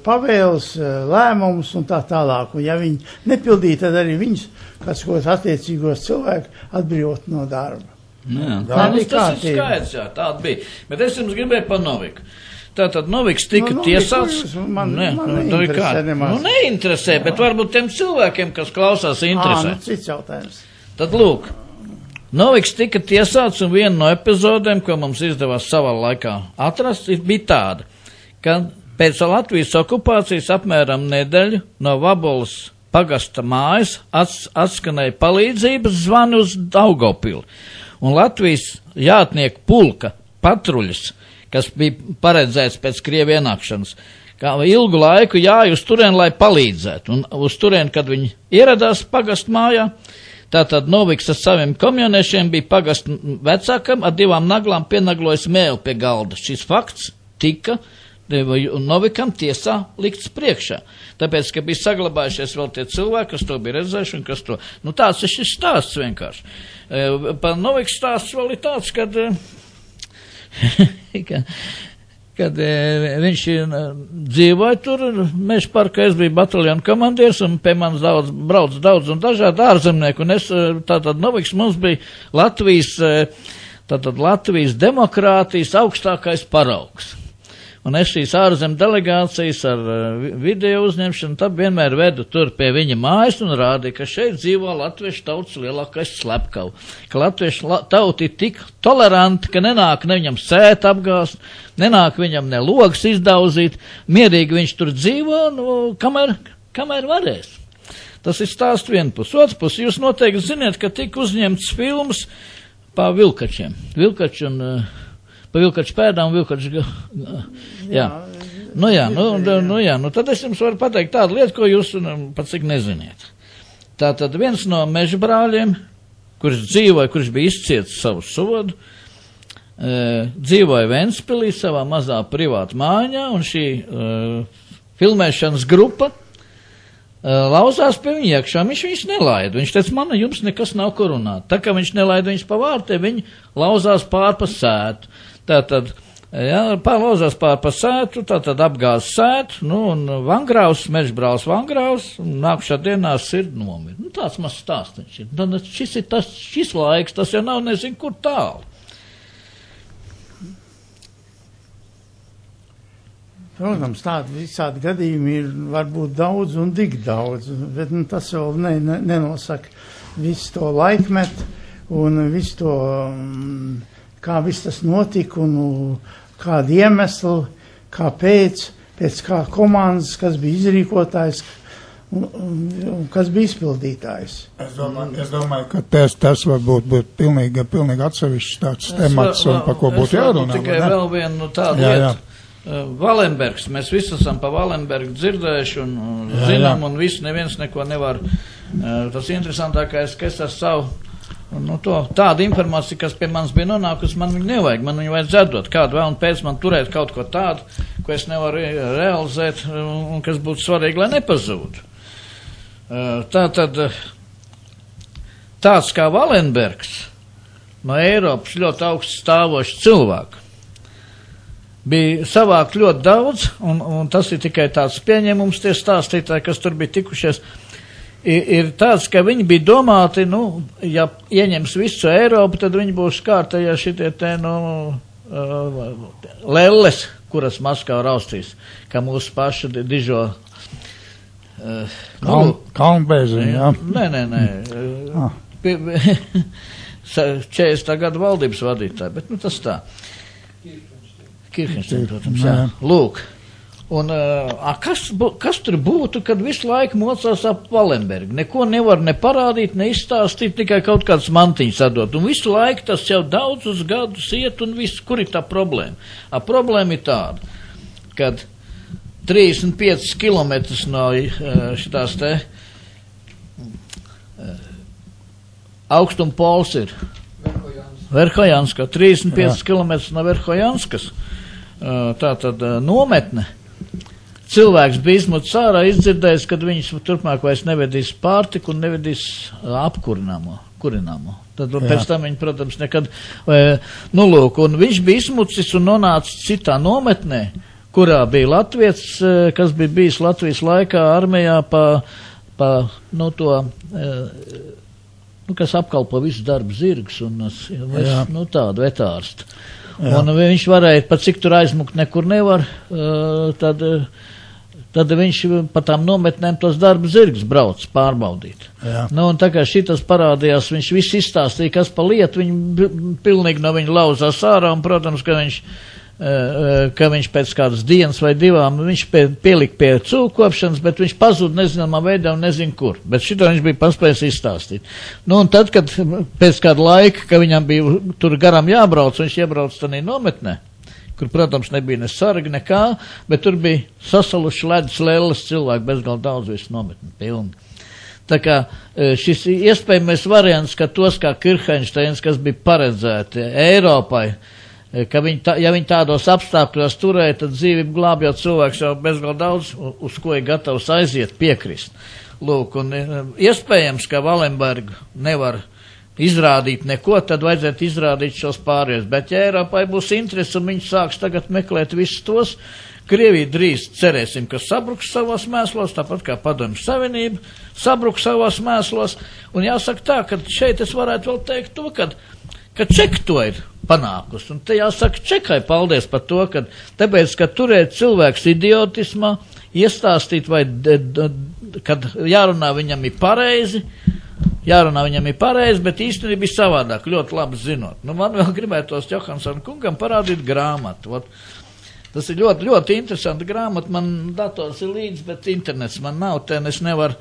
pavēles, lēmumus un tā tālāk. Un ja viņi nepildīja, tad arī viņus, kas attiecīgos cilvēku atbrīvot no darba. Jā, tas ir skaidrs, jā, tāda bija. Bet es jums gribēju par Noviku. Tātad Noviks tika tiesāts. Man neinteresē, bet varbūt tiem cilvēkiem, kas klausās, interesē. Cits jautājums. Tad lūk, Noviks tika tiesāts, un viena no epizodēm, ko mums izdevās savā laikā atrast, bija tāda, ka pēc Latvijas okupācijas apmēram nedēļu no Vabolas pagasta mājas atskanēja palīdzības zvani uz Daugavpili. Un Latvijas jātnieku pulka patruļas, kas bija paredzēts pēc Krievu ienākšanas, kā ilgu laiku jāj uz turieni, lai palīdzētu. Un uz turieni, kad viņi ieradās pagast mājā, tātad Noviks ar saviem komjoniešiem bija pagast vecākam ar 2 naglām pienaglojis mēli pie galda. Šis fakts tika Novikam tiesā likts priekšā. Tāpēc, ka bija saglabājušies vēl tie cilvēki, kas to bija redzējuši un kas to... Nu, tāds ir šis stāsts vienkārši. Par Noviks stāsts vēl ir tāds, kad viņš dzīvoja tur, Meža parkā, es biju bataljonu komandieris, un pie manis brauc daudz un dažādi ārzemnieki, un es, tātad Noviks mums bija Latvijas demokrātijas augstākais paraugs. Un es šīs ārzem delegācijas ar video uzņemšanu tad vienmēr vedu tur pie viņa mājas un rādīju, ka šeit dzīvo latviešu tautas lielākais slepkavu. Ka latviešu tauti ir tik toleranti, ka nenāk viņam sēt apgāst, nenāk viņam ne logas izdauzīt, mierīgi viņš tur dzīvo, kamēr varēs. Tas ir stāsts vienpus. Otrs pus, jūs noteikti ziniet, ka tika uzņemts filmas pa vilkačiem. Vilkači un... Pa vilkaču pēdām, vilkaču... Jā. Nu, tad es jums varu pateikt tādu lietu, ko jūs pat cik neziniet. Tātad viens no meža brāļiem, kurš bija izcietis savu sodu, dzīvoja Ventspilī savā mazā privāta mājā, un šī filmēšanas grupa lauzās pie viņa iekšā. Viņš viņus nelaida. Viņš teica, man jums nekas nav ko runāt. Tā kā viņš nelaida viņus pa vārtē, viņi lauzās pār pa sētu. Tātad, lauzās pār pa sētu, tātad apgāz sētu, un Vangraus, mežbrāls Vangraus, nākušā dienā sird nomir. Nu, tāds maz stāsts ir. Tad šis laiks, tas jau nav nezinu, kur tālu. Protams, tādi visādi gadījumi ir varbūt daudz un tik daudz, bet tas vēl nenosaka visu to laikmetu un visu to, kā viss tas notika un kādu iemeslu, kāpēc, pēc kā komandas, kas bija izrīkotājs un kas bija izpildītājs. Es domāju, ka tas varbūt būtu pilnīgi atsevišķs tāds temats, un par ko būtu jārunā. Tikai vēl vienu tādu lietu. Valenbergs, mēs visi esam pa Valenbergu dzirdējuši un zinām, un visi neviens neko nevar. Tas interesantākais, ka es ar savu tādu informāciju, kas pie manis bija nonākusi, man viņu nevajag, man viņu vajadzētu dot. Kādu vēl un pēc man turēt kaut ko tādu, ko es nevaru realizēt un kas būtu svarīgi, lai nepazūtu. Tātad tāds kā Valenbergs no Eiropas ļoti augsts stāvošs cilvēku bija savākt ļoti daudz, un tas ir tikai tāds pieņemums, tie stāstītāji, kas tur bija tikušies, ir tāds, ka viņi bija domāti, ja ieņems visu Eiropu, tad viņi būs kārtējā šitie lelles, kuras Maskava raustīs, kā mūsu paša dižo Kalnbēziņi, jā. Nē. 40. gadu valdības vadītāji, bet tas tā. Kirchenstein, protams, jā. Lūk. Un kas tur būtu, kad visu laiku mocās ap Valenbergu? Neko nevar ne parādīt, ne izstāstīt, tikai kaut kāds mantiņš sadot. Un visu laiku tas jau daudzus gadus iet un viss, kur ir tā problēma? Problēma ir tāda, kad 35 kilometrus no šitās te augstumpols ir Verhojanska, 35 kilometrus no Verhojanskas. Tātad nometne. Cilvēks bija izmucis ārā, izdzirdējis, kad viņus turpmāk vairs nevedīs pārtiku un nevedīs kurināmo. Tad pēc tam viņi, protams, nekad, lūk, un viņš bija izmucis un nonācis citā nometnē, kurā bija Latvijas, kas bija bijis Latvijas laikā armijā kas apkalpo visu darbu zirgus un tādu vetārstu. Un viņš varēja, pat cik tur aizmukt nekur nevar, tad viņš pa tām nometnēm tos darbu zirgus brauc pārbaudīt. Un tā kā šitas parādījās, viņš viss izstāstīja, kas pa lietu, viņi pilnīgi no viņa lauzās ārā, un, protams, ka viņš pēc kādas dienas vai divām, viņš pielika pie cūkopšanas, bet viņš pazuda nezināmā veidā un nezin kur. Bet šito viņš bija paspējis izstāstīt. Un tad, kad pēc kāda laika, ka viņam bija tur garām jābrauc, viņš iebrauc tādā nometnē, kur, protams, nebija ne sargi, nekā, bet tur bija sasaluši ledus lēles cilvēki, bezgalīgi daudz visu nometni, pilni. Tā kā šis iespējamais variants, ka tos kā Kirchensteins, kas bija paredzēti Eiropai, ka ja viņi tādos apstākļos turēja, tad dzīvi glābjot cilvēks jau bezgalīgi daudz, uz ko ir gatavs aiziet, piekrist. Lūk, un iespējams, ka Valenbergu nevar izrādīt neko, tad vajadzētu izrādīt šos pārējos. Bet ja Eiropai būs interesi un viņi sāks tagad meklēt visus tos, Krievija drīz cerēsim, ka sabruks savos mēslos, tāpat kā Padomju Savienība sabruks savos mēslos. Un jāsaka tā, ka šeit es varētu vēl teikt to, ka Čeka to ir panākusi. Un te jāsaka Čekai paldies par to, tāpēc, ka turēt cilvēks idiotismā, iestāstīt, vai kad jārunā viņam ir pareizi, bet īstenībā ir savādāk, ļoti labi zinot. Man vēl gribētos Johansson kungam parādīt grāmatu. Tas ir ļoti, ļoti interesanti grāmata. Man dators ir līdzi, bet internets man nav, es nevaru.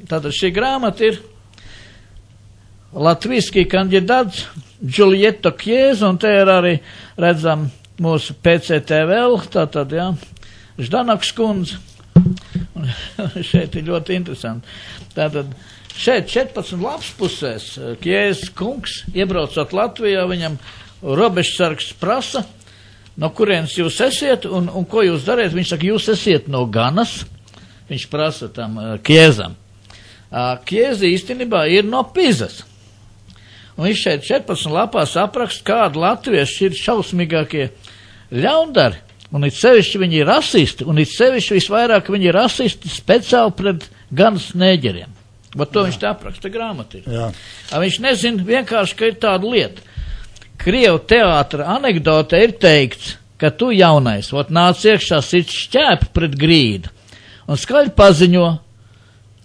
Tātad šī grāmata ir Latvijski kandidāts Giulietto Chiesa, un te ir arī redzam mūsu PCTVL, tātad, Ždanaks kundze. Šeit ir ļoti interesanti. Tātad šeit 14 lapspusēs Chiesa kungs, iebraucot Latvijā, viņam robežsargs prasa, no kurienes jūs esiet un ko jūs dariet. Viņš saka, jūs esiet no Ganas. Viņš prasa tam Chiesam. Chiesa īstenībā ir no Pizas. Un viņš šeit 14 lapās apraksta, kādi latvieši ir šausmīgākie ļaundari, un it sevišķi viņi ir rasisti, un it sevišķi visvairāk viņi ir rasisti speciāli pret Ganas nēģeriem. Bet to viņš te apraksta grāmatī. Viņš nezina vienkārši, ka ir tāda lieta. Krievu teātra anekdote ir teikts, ka tu jaunais, nāc iekšā sit šķēpi pret grīdu, un skaļi paziņo,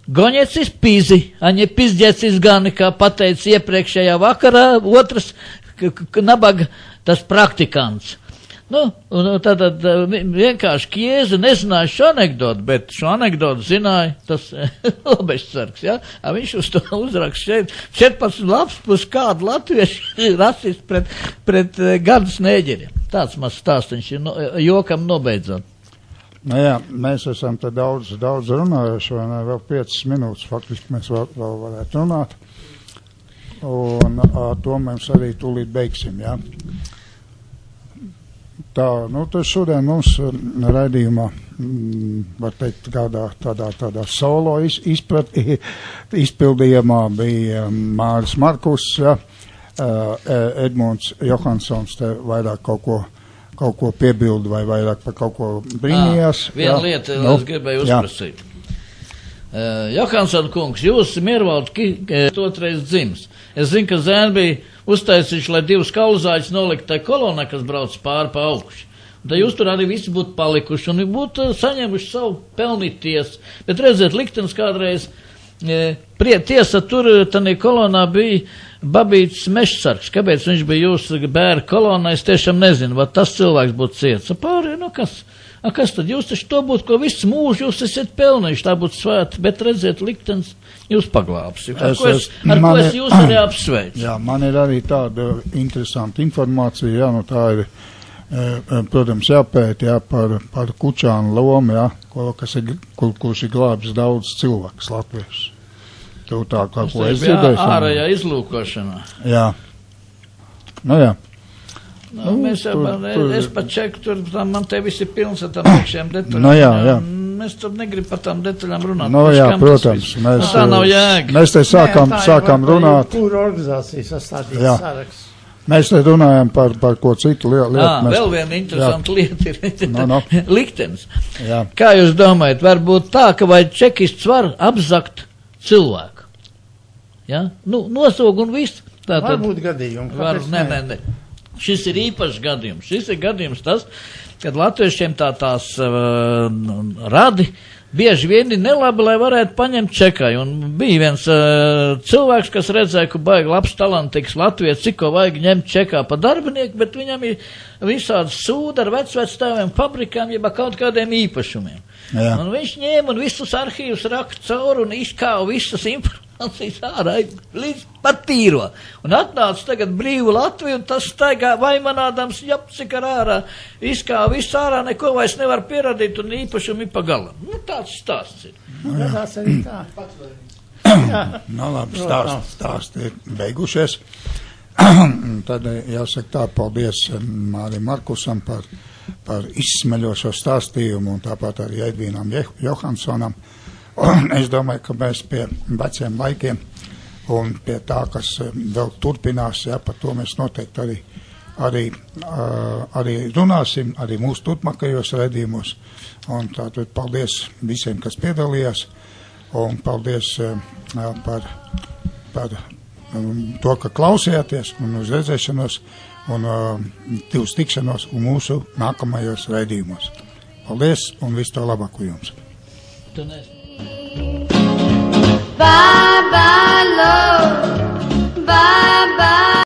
Goņecis pizi, a ne pizģecis gan, kā pateica iepriekšējā vakarā, otrs nabaga, tas praktikants. Nu, un tad vienkārši Kieze nezināja šo anekdotu, bet šo anekdotu zināja tas Obežsargs, ja? Viņš uz to uzraksta 14 lapspus kādu latviešu rasistu pret gadus nēģeriem. Tāds maz stāstiņš ir jokam nobeidzot. Nu jā, mēs esam te daudz runājuši, vai ne, vēl 5 minūtes faktiski mēs vēl varētu runāt. Un to mēs arī tūlīt beigsim, jā. Tā, nu, tas šodien mums raidījumā, var teikt, tādā solo izpildījumā bija Māris Markus, ja, Edmunds Johansons te vairāk kaut ko piebildu vai vairāk par kaut ko brīnījās. Viena lieta, es gribēju uzprasīt. Johansson kungs, jūs Miervalda otrais dzims. Es zinu, ka Zēn bija uztaisījuši, lai 2 kaulzāļus nolikt tai kolonai, kas brauc pāri pa augšu. Tad jūs tur arī visi būtu palikuši un būtu saņēmuši savu pelnīties. Bet redziet, liktenis kādreiz, tiesa tur, tanī kolonā bija Babīts Mežsargs. Kāpēc viņš bija jūsu bērnu kolonā, es tiešām nezinu, vai tas cilvēks būtu ciets. Pārējie, nu kas? Kas tad? Jūs taču to būtu, ko visu mūžu jūs esat pelnījuši, tā būtu svēta, bet redziet, liktenis jūs paglābs. Ar ko es jūs arī apsveicu? Jā, man ir arī tāda interesanta informācija, jā, nu tā ir, protams, jāpēt, jā, par Kučānu lomu, jā, kurš ir glābis daudz cilvēkus latviešus. Tu tā kā ko es dzirdēju. Ārējā izlūkošanā. Jā. Nu jā. Nu, mēs jau, es pat čeku, tur man te visi pilns ar tām iekšējām detaļām. Nu, jā. Mēs tur negrib par tām detaļām runāt. Nu, jā, protams. Tā nav jēga. Mēs te sākām runāt. Kura organizācija sastādīja saraksts? Mēs te runājam par ko citu lietu. Vēl viena interesanta lieta ir liktenis. Jā. Kā jūs domājat, varbūt tā, ka vai čekists var apzakt cilvēku? Ja? Nu, nosog un viss. Varbūt gadījumi. Nē. Šis ir īpašs gadījums. Šis ir gadījums tas, kad latviešiem tās radi bieži vien ir nelabi, lai varētu paņemt čekai. Un bija viens cilvēks, kas redzēja, ka baigi labs talantīgs Latvijas, cik ko vajag ņemt čekā pa darbinieku, bet viņam ir visādi sūda ar vectēviem fabrikām, jeb kaut kādiem īpašumiem. Jā. Un viņš ņēma un visus arhīvus rakt cauri un izkāva visas informācijas ārā līdz pat tīro. Un atnāca tagad brīvu Latviju un tas staigā vaimanādams japcik ar ārā, izkāva visu ārā, neko vairs nevar pieradīt un īpašumi pa galam. Nu, tāds stāsts ir. Tas arī tā. Nu, labi, stāsti ir beigušies. Tad jāsaka tā, paldies Mārim Markusam par izsmeļošo stāstījumu un tāpat arī Edvīnam Johansonam. Un es domāju, ka mēs pie veciem laikiem un pie tā, kas vēl turpinās, jā, par to mēs noteikti arī runāsim, arī mūsu turpmākajos redzījumos. Un tātad paldies visiem, kas piedalījās, un paldies par to, ka klausījāties un uz redzēšanos un uz tikšanos un mūsu nākamajos redzījumos. Paldies un visu to labāko jums!